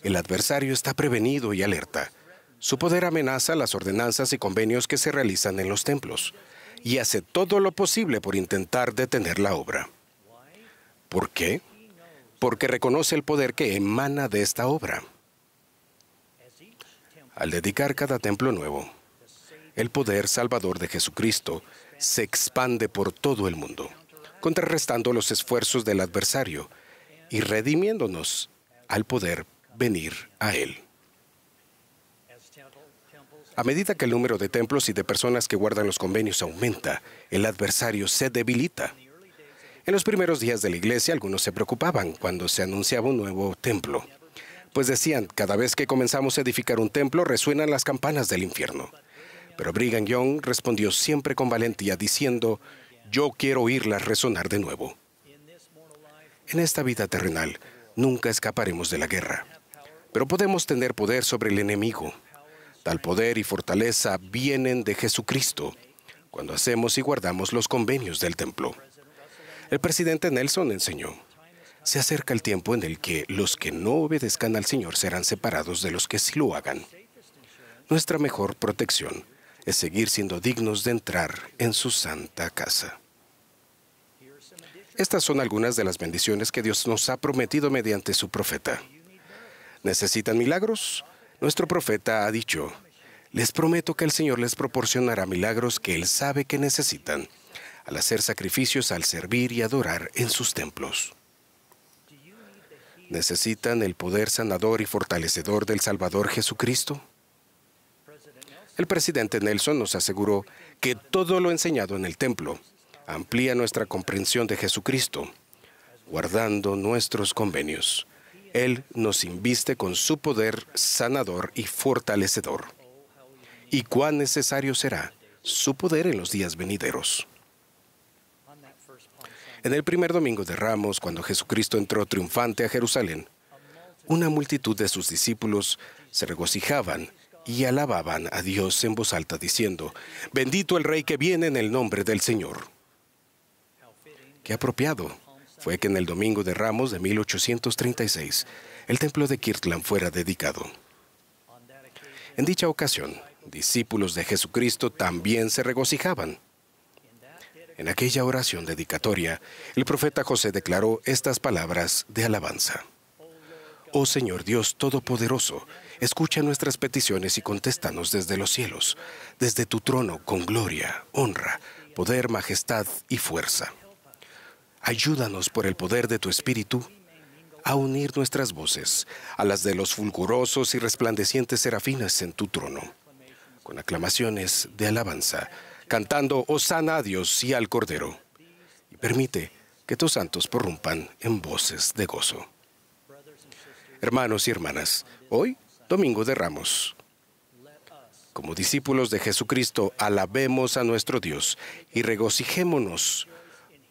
El adversario está prevenido y alerta. Su poder amenaza las ordenanzas y convenios que se realizan en los templos y hace todo lo posible por intentar detener la obra. ¿Por qué? Porque reconoce el poder que emana de esta obra. Al dedicar cada templo nuevo, el poder salvador de Jesucristo se expande por todo el mundo, contrarrestando los esfuerzos del adversario y redimiéndonos al poder venir a Él. A medida que el número de templos y de personas que guardan los convenios aumenta, el adversario se debilita. En los primeros días de la iglesia, algunos se preocupaban cuando se anunciaba un nuevo templo, pues decían, cada vez que comenzamos a edificar un templo, resuenan las campanas del infierno. Pero Brigham Young respondió siempre con valentía diciendo, yo quiero oírlas resonar de nuevo. En esta vida terrenal, nunca escaparemos de la guerra, pero podemos tener poder sobre el enemigo. Tal poder y fortaleza vienen de Jesucristo cuando hacemos y guardamos los convenios del templo. El presidente Nelson enseñó: se acerca el tiempo en el que los que no obedezcan al Señor serán separados de los que sí lo hagan. Nuestra mejor protección es seguir siendo dignos de entrar en su santa casa. Estas son algunas de las bendiciones que Dios nos ha prometido mediante su profeta. ¿Necesitan milagros? Nuestro profeta ha dicho: les prometo que el Señor les proporcionará milagros que Él sabe que necesitan, al hacer sacrificios, al servir y adorar en sus templos. ¿Necesitan el poder sanador y fortalecedor del Salvador Jesucristo? El presidente Nelson nos aseguró que todo lo enseñado en el templo amplía nuestra comprensión de Jesucristo, guardando nuestros convenios. Él nos inviste con su poder sanador y fortalecedor. ¿Y cuán necesario será su poder en los días venideros? En el primer domingo de Ramos, cuando Jesucristo entró triunfante a Jerusalén, una multitud de sus discípulos se regocijaban y alababan a Dios en voz alta, diciendo: «Bendito el Rey que viene en el nombre del Señor». Qué apropiado fue que en el domingo de Ramos de 1836, el templo de Kirtland fuera dedicado. En dicha ocasión, discípulos de Jesucristo también se regocijaban. En aquella oración dedicatoria, el profeta José declaró estas palabras de alabanza: «Oh Señor Dios Todopoderoso, escucha nuestras peticiones y contéstanos desde los cielos, desde tu trono con gloria, honra, poder, majestad y fuerza. Ayúdanos por el poder de tu Espíritu a unir nuestras voces a las de los fulgurosos y resplandecientes serafines en tu trono, con aclamaciones de alabanza, cantando Hosana a Dios y al Cordero, y permite que tus santos prorrumpan en voces de gozo». Hermanos y hermanas, hoy, Domingo de Ramos, como discípulos de Jesucristo, alabemos a nuestro Dios y regocijémonos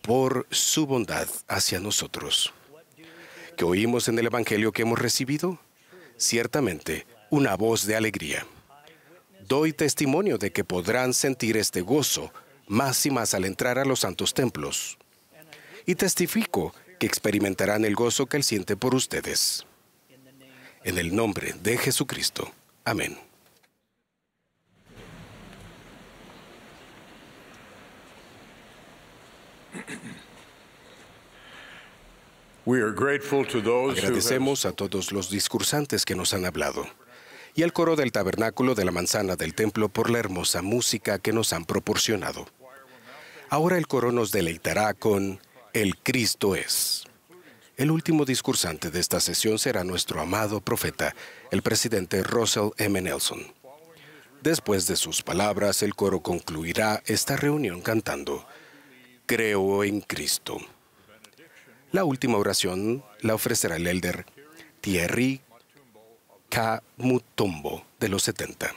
por su bondad hacia nosotros. ¿Qué oímos en el Evangelio que hemos recibido? Ciertamente, una voz de alegría. Doy testimonio de que podrán sentir este gozo más y más al entrar a los santos templos. Y testifico que experimentarán el gozo que Él siente por ustedes. En el nombre de Jesucristo. Amén. Agradecemos a todos los discursantes que nos han hablado y al coro del tabernáculo de la manzana del templo por la hermosa música que nos han proporcionado. Ahora el coro nos deleitará con El Cristo es. El último discursante de esta sesión será nuestro amado profeta, el presidente Russell M. Nelson. Después de sus palabras, el coro concluirá esta reunión cantando Creo en Cristo. La última oración la ofrecerá el elder Thierry K. Mutombo, de los 70.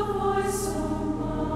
Voice of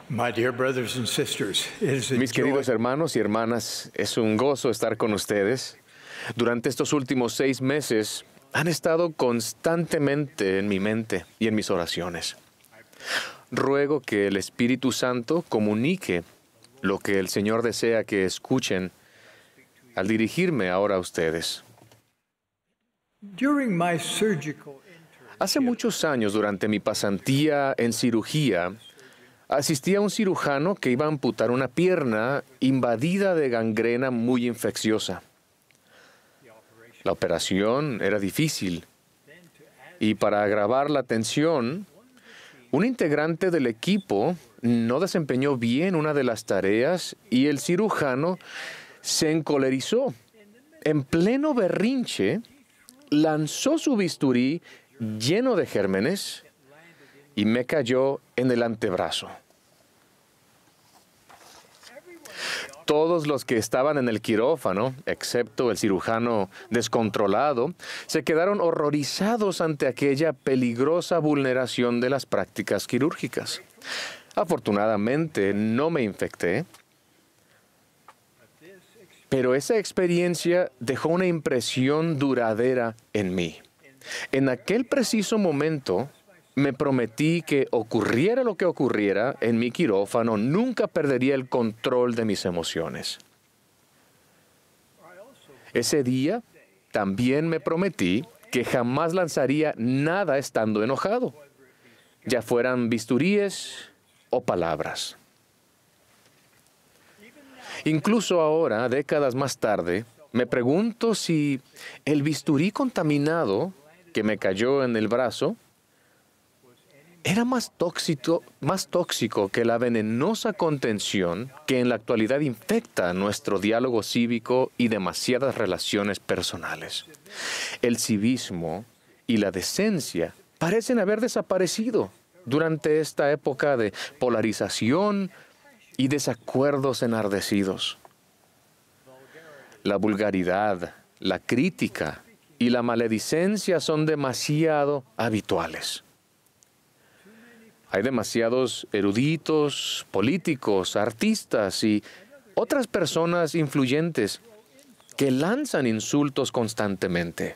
Mis queridos hermanos y hermanas, es un gozo estar con ustedes. Durante estos últimos 6 meses han estado constantemente en mi mente y en mis oraciones. Ruego que el Espíritu Santo comunique lo que el Señor desea que escuchen al dirigirme ahora a ustedes. Hace muchos años, durante mi pasantía en cirugía, asistí a un cirujano que iba a amputar una pierna invadida de gangrena muy infecciosa. La operación era difícil y para agravar la tensión, un integrante del equipo no desempeñó bien una de las tareas y el cirujano se encolerizó. En pleno berrinche, lanzó su bisturí lleno de gérmenes y me cayó en el antebrazo. Todos los que estaban en el quirófano, excepto el cirujano descontrolado, se quedaron horrorizados ante aquella peligrosa vulneración de las prácticas quirúrgicas. Afortunadamente, no me infecté, pero esa experiencia dejó una impresión duradera en mí. En aquel preciso momento, me prometí que ocurriera lo que ocurriera en mi quirófano, nunca perdería el control de mis emociones. Ese día también me prometí que jamás lanzaría nada estando enojado, ya fueran bisturíes o palabras. Incluso ahora, décadas más tarde, me pregunto si el bisturí contaminado que me cayó en el brazo era más tóxico que la venenosa contención que en la actualidad infecta nuestro diálogo cívico y demasiadas relaciones personales. El civismo y la decencia parecen haber desaparecido durante esta época de polarización y desacuerdos enardecidos. La vulgaridad, la crítica y la maledicencia son demasiado habituales. Hay demasiados eruditos, políticos, artistas y otras personas influyentes que lanzan insultos constantemente.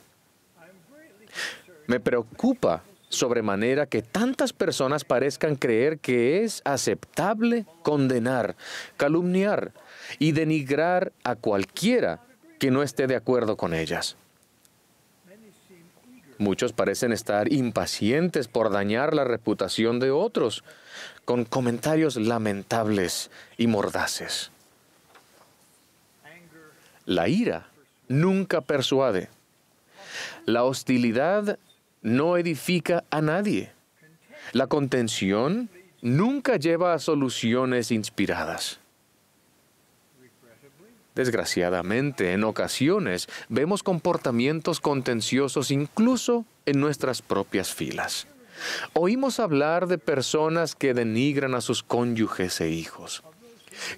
Me preocupa sobremanera que tantas personas parezcan creer que es aceptable condenar, calumniar y denigrar a cualquiera que no esté de acuerdo con ellas. Muchos parecen estar impacientes por dañar la reputación de otros con comentarios lamentables y mordaces. La ira nunca persuade. La hostilidad no edifica a nadie. La contención nunca lleva a soluciones inspiradas. Desgraciadamente, en ocasiones, vemos comportamientos contenciosos incluso en nuestras propias filas. Oímos hablar de personas que denigran a sus cónyuges e hijos,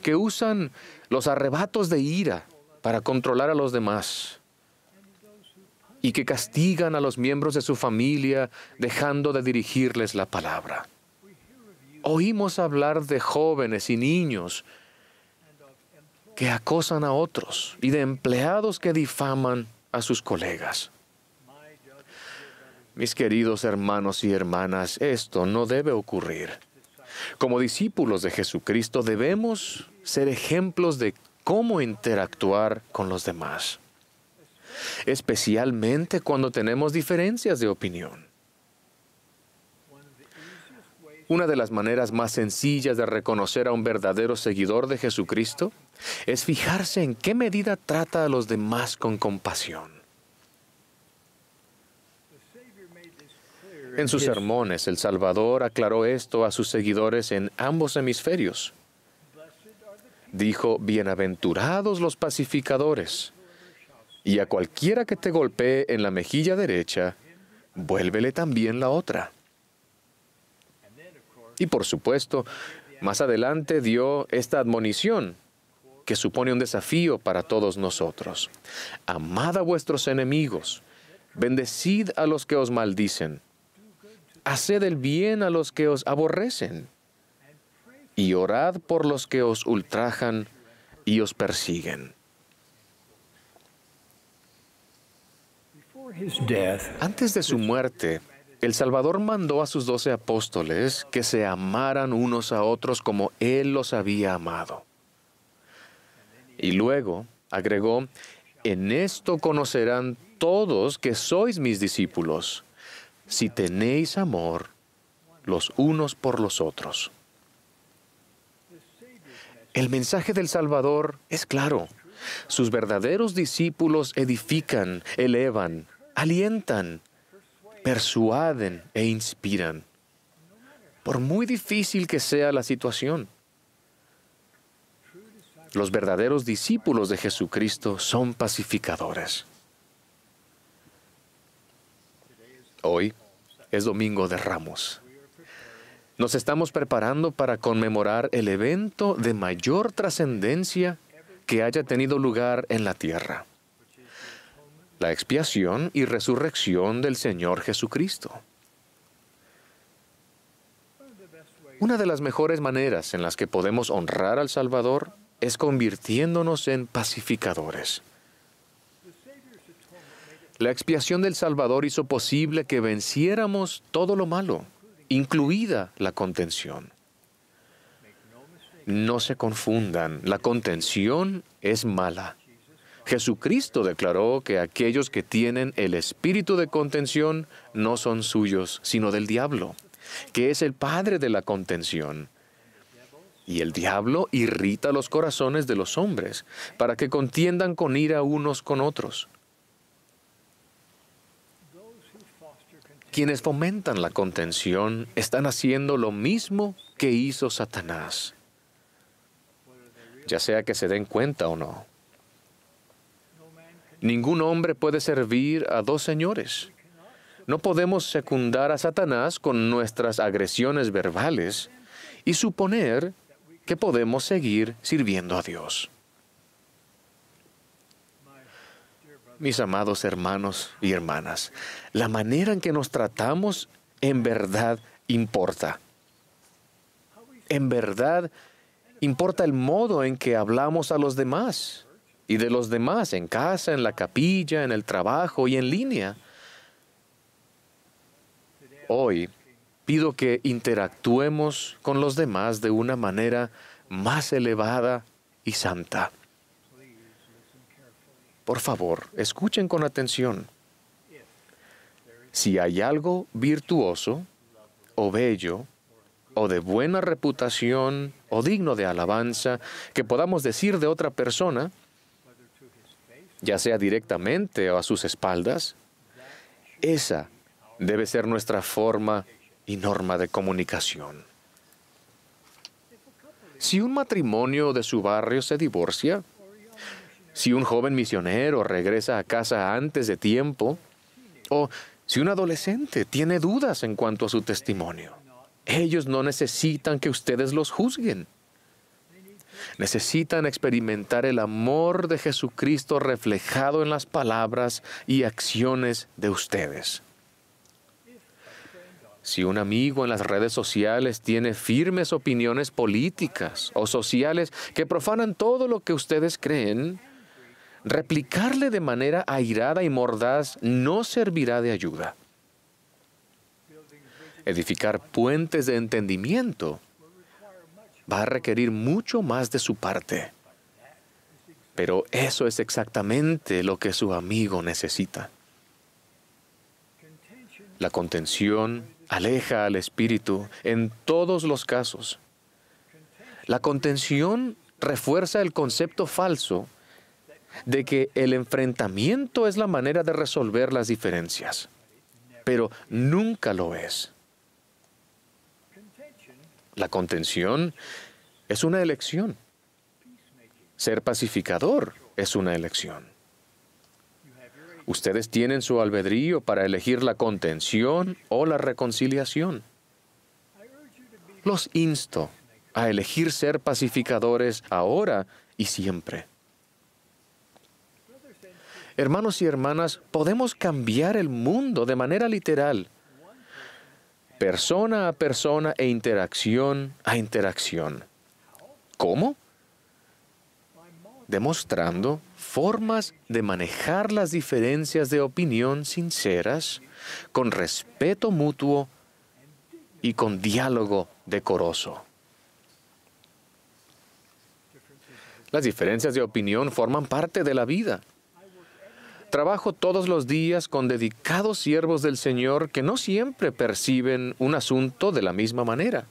que usan los arrebatos de ira para controlar a los demás y que castigan a los miembros de su familia dejando de dirigirles la palabra. Oímos hablar de jóvenes y niños que acosan a otros y de empleados que difaman a sus colegas. Mis queridos hermanos y hermanas, esto no debe ocurrir. Como discípulos de Jesucristo debemos ser ejemplos de cómo interactuar con los demás, especialmente cuando tenemos diferencias de opinión. Una de las maneras más sencillas de reconocer a un verdadero seguidor de Jesucristo es fijarse en qué medida trata a los demás con compasión. En sus sermones, el Salvador aclaró esto a sus seguidores en ambos hemisferios. Dijo, bienaventurados los pacificadores, y a cualquiera que te golpee en la mejilla derecha, vuélvele también la otra. Y por supuesto, más adelante dio esta admonición, que supone un desafío para todos nosotros. Amad a vuestros enemigos, bendecid a los que os maldicen, haced el bien a los que os aborrecen, y orad por los que os ultrajan y os persiguen. Antes de su muerte, el Salvador mandó a sus 12 apóstoles que se amaran unos a otros como Él los había amado. Y luego agregó, en esto conocerán todos que sois mis discípulos, si tenéis amor los unos por los otros. El mensaje del Salvador es claro. Sus verdaderos discípulos edifican, elevan, alientan, persuaden e inspiran, por muy difícil que sea la situación. Los verdaderos discípulos de Jesucristo son pacificadores. Hoy es Domingo de Ramos. Nos estamos preparando para conmemorar el evento de mayor trascendencia que haya tenido lugar en la tierra: la expiación y resurrección del Señor Jesucristo. Una de las mejores maneras en las que podemos honrar al Salvador es convirtiéndonos en pacificadores. La expiación del Salvador hizo posible que venciéramos todo lo malo, incluida la contención. No se confundan, la contención es mala. Jesucristo declaró que aquellos que tienen el espíritu de contención no son suyos, sino del diablo, que es el padre de la contención. Y el diablo irrita los corazones de los hombres para que contiendan con ira unos con otros. Quienes fomentan la contención están haciendo lo mismo que hizo Satanás, ya sea que se den cuenta o no. Ningún hombre puede servir a dos señores. No podemos secundar a Satanás con nuestras agresiones verbales y suponer que podemos seguir sirviendo a Dios. Mis amados hermanos y hermanas, la manera en que nos tratamos en verdad importa. En verdad importa el modo en que hablamos a los demás y de los demás en casa, en la capilla, en el trabajo y en línea. Hoy pido que interactuemos con los demás de una manera más elevada y santa. Por favor, escuchen con atención. Si hay algo virtuoso, o bello, o de buena reputación, o digno de alabanza, que podamos decir de otra persona, ya sea directamente o a sus espaldas, esa debe ser nuestra forma y norma de comunicación. Si un matrimonio de su barrio se divorcia, si un joven misionero regresa a casa antes de tiempo, o si un adolescente tiene dudas en cuanto a su testimonio, ellos no necesitan que ustedes los juzguen. Necesitan experimentar el amor de Jesucristo reflejado en las palabras y acciones de ustedes. Si un amigo en las redes sociales tiene firmes opiniones políticas o sociales que profanan todo lo que ustedes creen, replicarle de manera airada y mordaz no servirá de ayuda. Edificar puentes de entendimiento va a requerir mucho más de su parte. Pero eso es exactamente lo que su amigo necesita. La contención aleja al espíritu en todos los casos. La contención refuerza el concepto falso de que el enfrentamiento es la manera de resolver las diferencias, pero nunca lo es. La contención es una elección. Ser pacificador es una elección. Ustedes tienen su albedrío para elegir la contención o la reconciliación. Los insto a elegir ser pacificadores ahora y siempre. Hermanos y hermanas, podemos cambiar el mundo de manera literal, persona a persona e interacción a interacción. ¿Cómo? Demostrando formas de manejar las diferencias de opinión sinceras, con respeto mutuo y con diálogo decoroso. Las diferencias de opinión forman parte de la vida. Trabajo todos los días con dedicados siervos del Señor que no siempre perciben un asunto de la misma manera.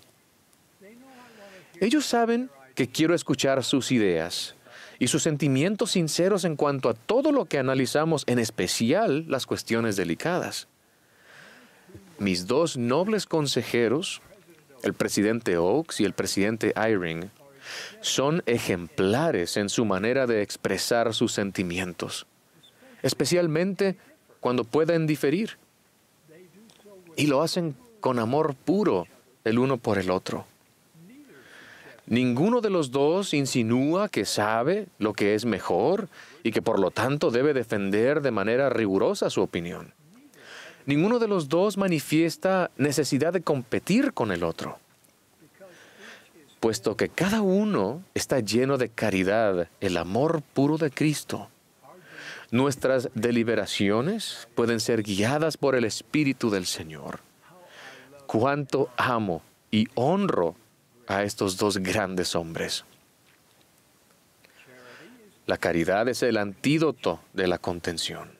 Ellos saben que quiero escuchar sus ideas y sus sentimientos sinceros en cuanto a todo lo que analizamos, en especial las cuestiones delicadas. Mis dos nobles consejeros, el presidente Oakes y el presidente Eyring, son ejemplares en su manera de expresar sus sentimientos, especialmente cuando pueden diferir. Y lo hacen con amor puro el uno por el otro. Ninguno de los dos insinúa que sabe lo que es mejor y que por lo tanto debe defender de manera rigurosa su opinión. Ninguno de los dos manifiesta necesidad de competir con el otro, puesto que cada uno está lleno de caridad, el amor puro de Cristo. Nuestras deliberaciones pueden ser guiadas por el Espíritu del Señor. Cuánto amo y honro a estos dos grandes hombres. La caridad es el antídoto de la contención.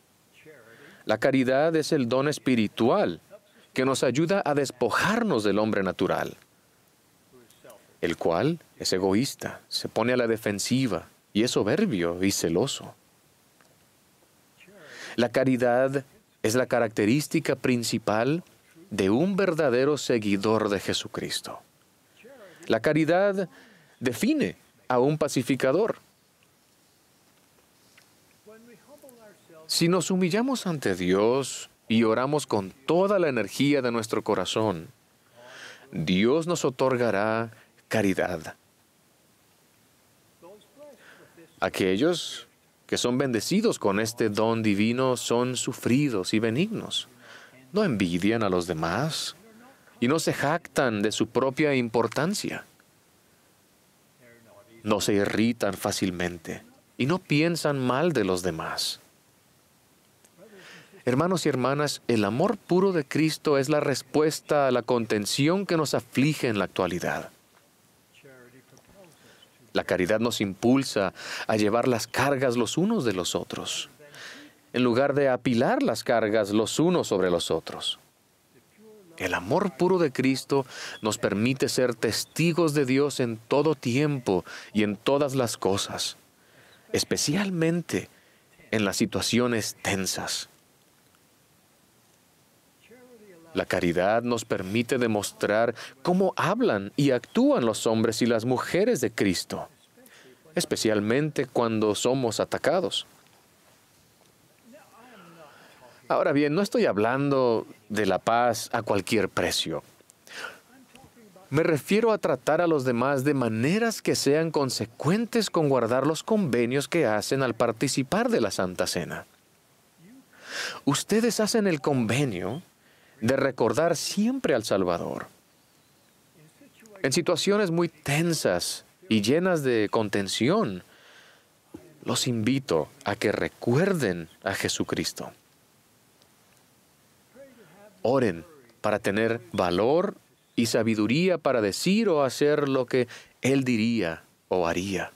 La caridad es el don espiritual que nos ayuda a despojarnos del hombre natural, el cual es egoísta, se pone a la defensiva y es soberbio y celoso. La caridad es la característica principal de un verdadero seguidor de Jesucristo. La caridad define a un pacificador. Si nos humillamos ante Dios y oramos con toda la energía de nuestro corazón, Dios nos otorgará caridad. Aquellos que son bendecidos con este don divino son sufridos y benignos. No envidian a los demás y no se jactan de su propia importancia. No se irritan fácilmente y no piensan mal de los demás. Hermanos y hermanas, el amor puro de Cristo es la respuesta a la contención que nos aflige en la actualidad. La caridad nos impulsa a llevar las cargas los unos de los otros, en lugar de apilar las cargas los unos sobre los otros. El amor puro de Cristo nos permite ser testigos de Dios en todo tiempo y en todas las cosas, especialmente en las situaciones tensas. La caridad nos permite demostrar cómo hablan y actúan los hombres y las mujeres de Cristo, especialmente cuando somos atacados. Ahora bien, no estoy hablando de la paz a cualquier precio. Me refiero a tratar a los demás de maneras que sean consecuentes con guardar los convenios que hacen al participar de la Santa Cena. Ustedes hacen el convenio de recordar siempre al Salvador. En situaciones muy tensas y llenas de contención, los invito a que recuerden a Jesucristo. Oren para tener valor y sabiduría para decir o hacer lo que Él diría o haría.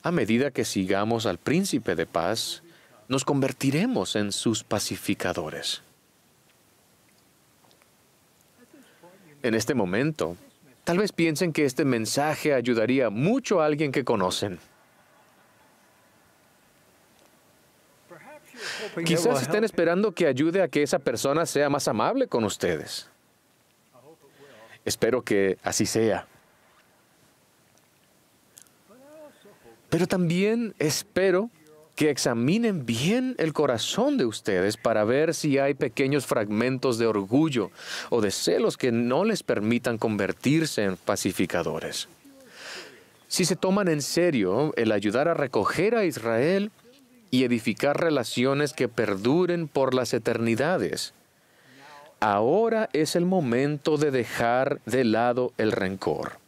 A medida que sigamos al Príncipe de Paz, nos convertiremos en sus pacificadores. En este momento, tal vez piensen que este mensaje ayudaría mucho a alguien que conocen. Quizás estén esperando que ayude a que esa persona sea más amable con ustedes. Espero que así sea. Pero también espero que examinen bien el corazón de ustedes para ver si hay pequeños fragmentos de orgullo o de celos que no les permitan convertirse en pacificadores. Si se toman en serio el ayudar a recoger a Israel y edificar relaciones que perduren por las eternidades, Ahora es el momento de dejar de lado el rencor.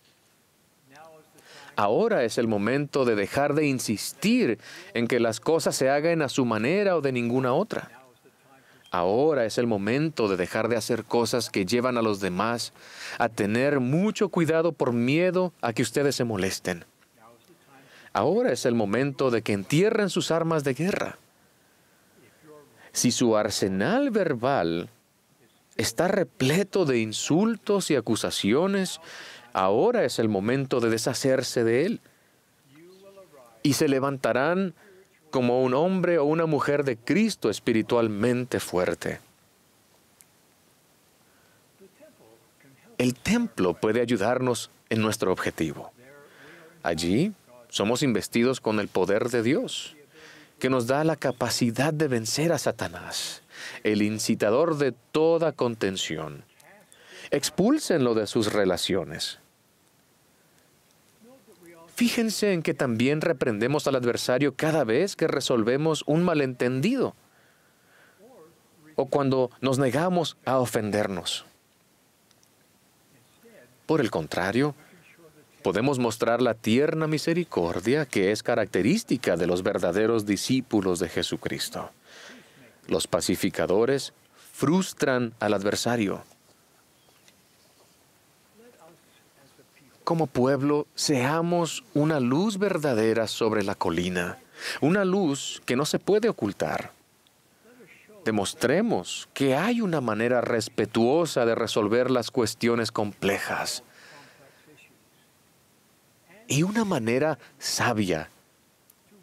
Ahora es el momento de dejar de insistir en que las cosas se hagan a su manera o de ninguna otra. Ahora es el momento de dejar de hacer cosas que llevan a los demás a tener mucho cuidado por miedo a que ustedes se molesten. Ahora es el momento de que entierren sus armas de guerra. Si su arsenal verbal está repleto de insultos y acusaciones, ahora es el momento de deshacerse de él. Y se levantarán como un hombre o una mujer de Cristo espiritualmente fuerte. El templo puede ayudarnos en nuestro objetivo. Allí somos investidos con el poder de Dios, que nos da la capacidad de vencer a Satanás, el incitador de toda contención. Expúlsenlo de sus relaciones. Fíjense en que también reprendemos al adversario cada vez que resolvemos un malentendido o cuando nos negamos a ofendernos. Por el contrario, podemos mostrar la tierna misericordia que es característica de los verdaderos discípulos de Jesucristo. Los pacificadores frustran al adversario. Como pueblo, seamos una luz verdadera sobre la colina, una luz que no se puede ocultar. Demostremos que hay una manera respetuosa de resolver las cuestiones complejas y una manera sabia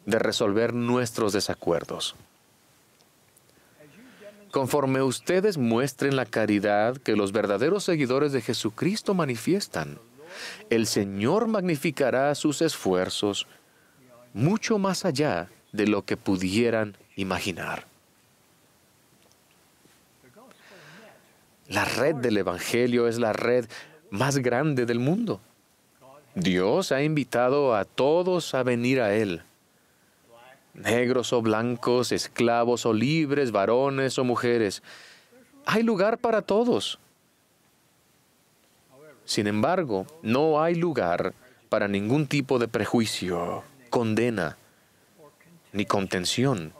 de resolver nuestros desacuerdos. Conforme ustedes muestren la caridad que los verdaderos seguidores de Jesucristo manifiestan, el Señor magnificará sus esfuerzos mucho más allá de lo que pudieran imaginar. La red del Evangelio es la red más grande del mundo. Dios ha invitado a todos a venir a Él. Negros o blancos, esclavos o libres, varones o mujeres. Hay lugar para todos. Sin embargo, no hay lugar para ningún tipo de prejuicio, condena, ni contención.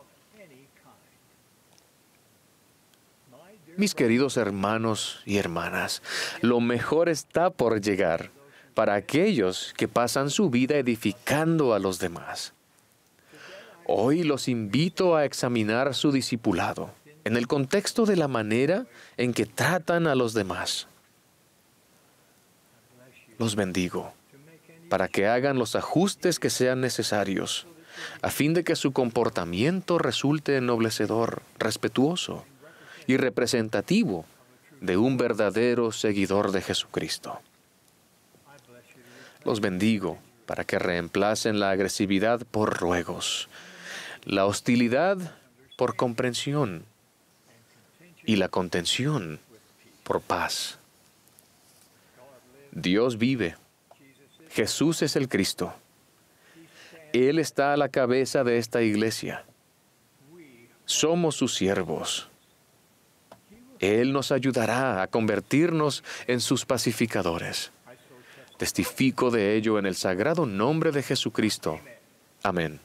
Mis queridos hermanos y hermanas, lo mejor está por llegar para aquellos que pasan su vida edificando a los demás. Hoy los invito a examinar su discipulado en el contexto de la manera en que tratan a los demás. Los bendigo para que hagan los ajustes que sean necesarios, a fin de que su comportamiento resulte ennoblecedor, respetuoso y representativo de un verdadero seguidor de Jesucristo. Los bendigo para que reemplacen la agresividad por ruegos, la hostilidad por comprensión y la contención por paz. Dios vive. Jesús es el Cristo. Él está a la cabeza de esta iglesia. Somos sus siervos. Él nos ayudará a convertirnos en sus pacificadores. Testifico de ello en el sagrado nombre de Jesucristo. Amén.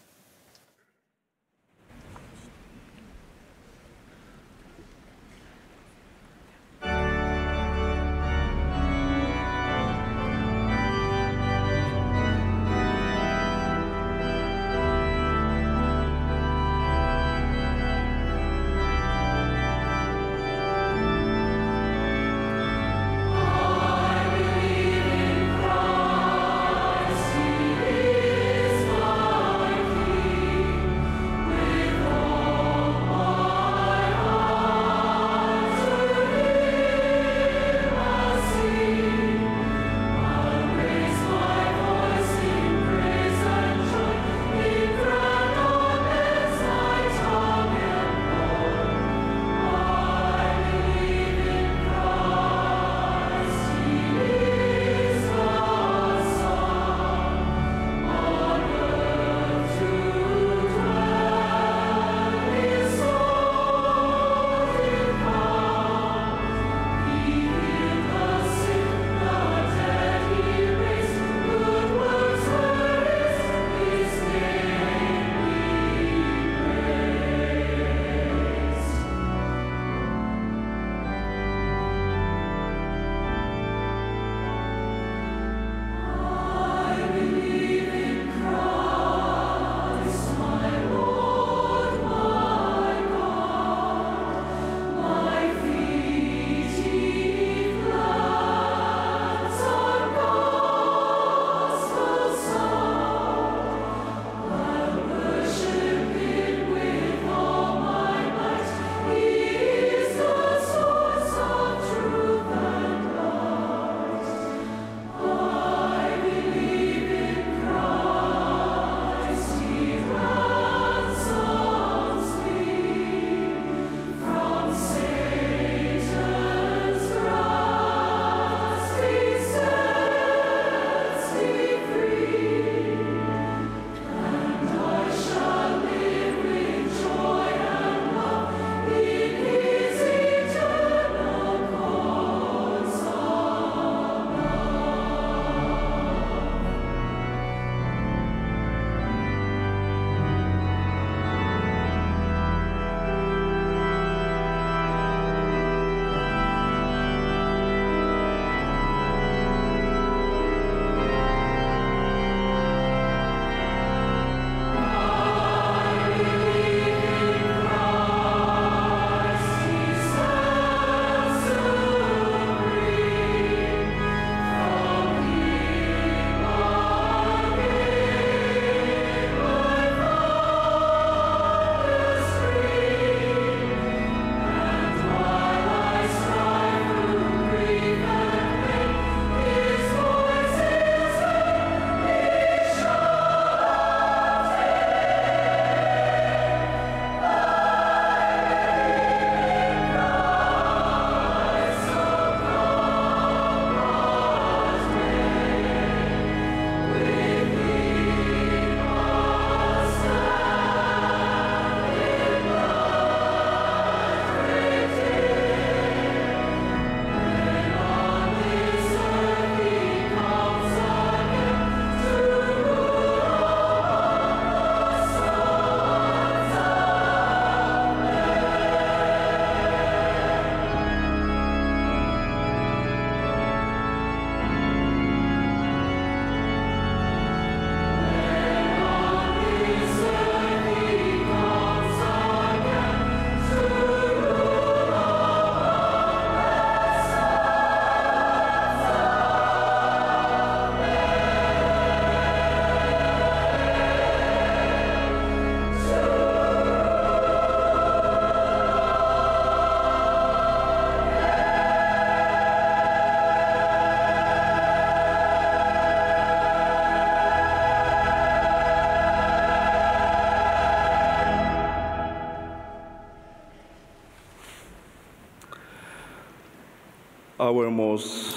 our most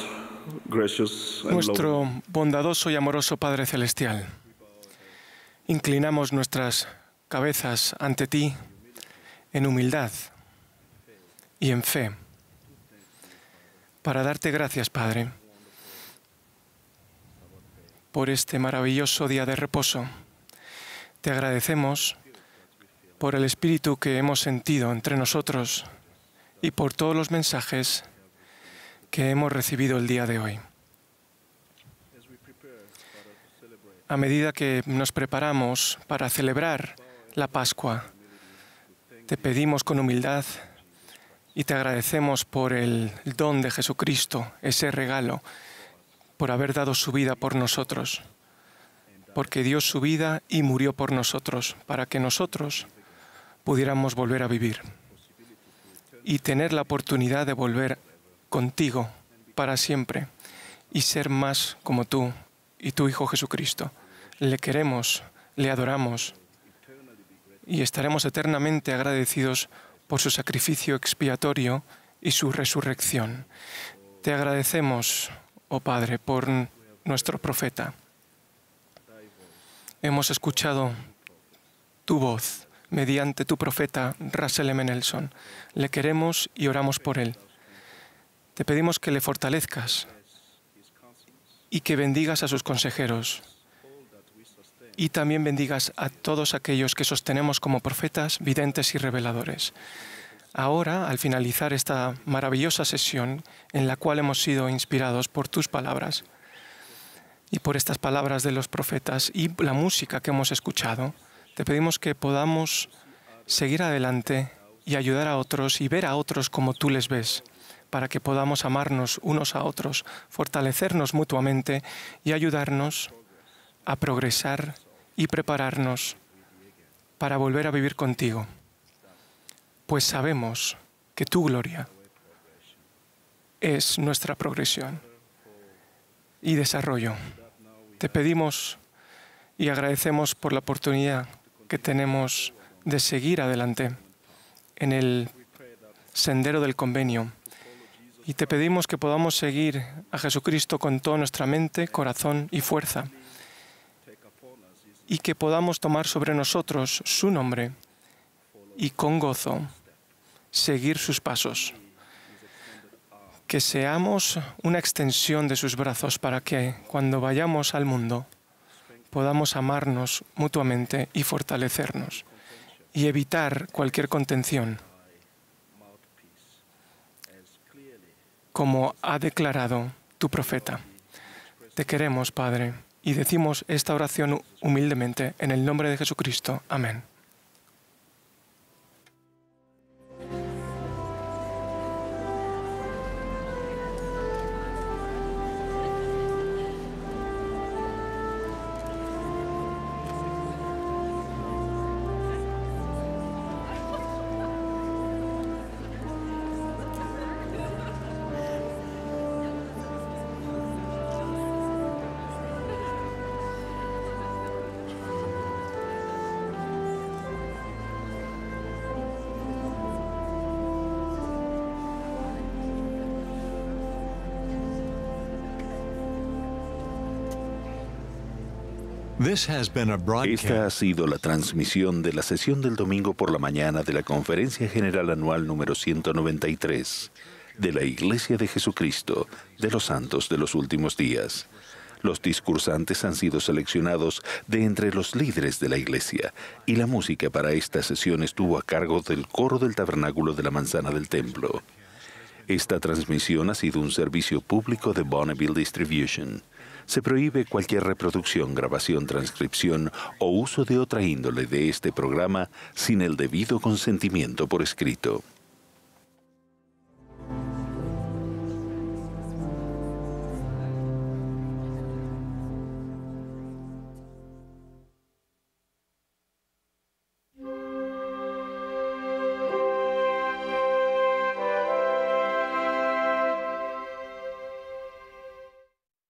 gracious and Nuestro bondadoso y amoroso Padre Celestial, inclinamos nuestras cabezas ante ti en humildad y en fe para darte gracias, Padre, por este maravilloso día de reposo. Te agradecemos por el espíritu que hemos sentido entre nosotros y por todos los mensajes que hemos recibido el día de hoy. A medida que nos preparamos para celebrar la Pascua, te pedimos con humildad y te agradecemos por el don de Jesucristo, ese regalo, por haber dado su vida por nosotros, porque dio su vida y murió por nosotros, para que nosotros pudiéramos volver a vivir y tener la oportunidad de volver contigo para siempre y ser más como tú y tu Hijo Jesucristo. Le queremos, le adoramos y estaremos eternamente agradecidos por su sacrificio expiatorio y su resurrección. Te agradecemos, oh Padre, por nuestro profeta. Hemos escuchado tu voz mediante tu profeta Russell M. Nelson. Le queremos y oramos por él. Te pedimos que le fortalezcas y que bendigas a sus consejeros y también bendigas a todos aquellos que sostenemos como profetas, videntes y reveladores. Ahora, al finalizar esta maravillosa sesión en la cual hemos sido inspirados por tus palabras y por estas palabras de los profetas y la música que hemos escuchado, te pedimos que podamos seguir adelante y ayudar a otros y ver a otros como tú les ves, para que podamos amarnos unos a otros, fortalecernos mutuamente y ayudarnos a progresar y prepararnos para volver a vivir contigo. Pues sabemos que tu gloria es nuestra progresión y desarrollo. Te pedimos y agradecemos por la oportunidad que tenemos de seguir adelante en el sendero del convenio. Y te pedimos que podamos seguir a Jesucristo con toda nuestra mente, corazón y fuerza. Y que podamos tomar sobre nosotros su nombre y con gozo seguir sus pasos. Que seamos una extensión de sus brazos para que cuando vayamos al mundo podamos amarnos mutuamente y fortalecernos y evitar cualquier contención, como ha declarado tu profeta. Te queremos, Padre, y decimos esta oración humildemente en el nombre de Jesucristo. Amén. Esta ha sido la transmisión de la sesión del domingo por la mañana de la Conferencia General Anual número 193 de la Iglesia de Jesucristo de los Santos de los Últimos Días. Los discursantes han sido seleccionados de entre los líderes de la Iglesia y la música para esta sesión estuvo a cargo del coro del Tabernáculo de la Manzana del Templo. Esta transmisión ha sido un servicio público de Bonneville Distribution. Se prohíbe cualquier reproducción, grabación, transcripción o uso de otra índole de este programa sin el debido consentimiento por escrito.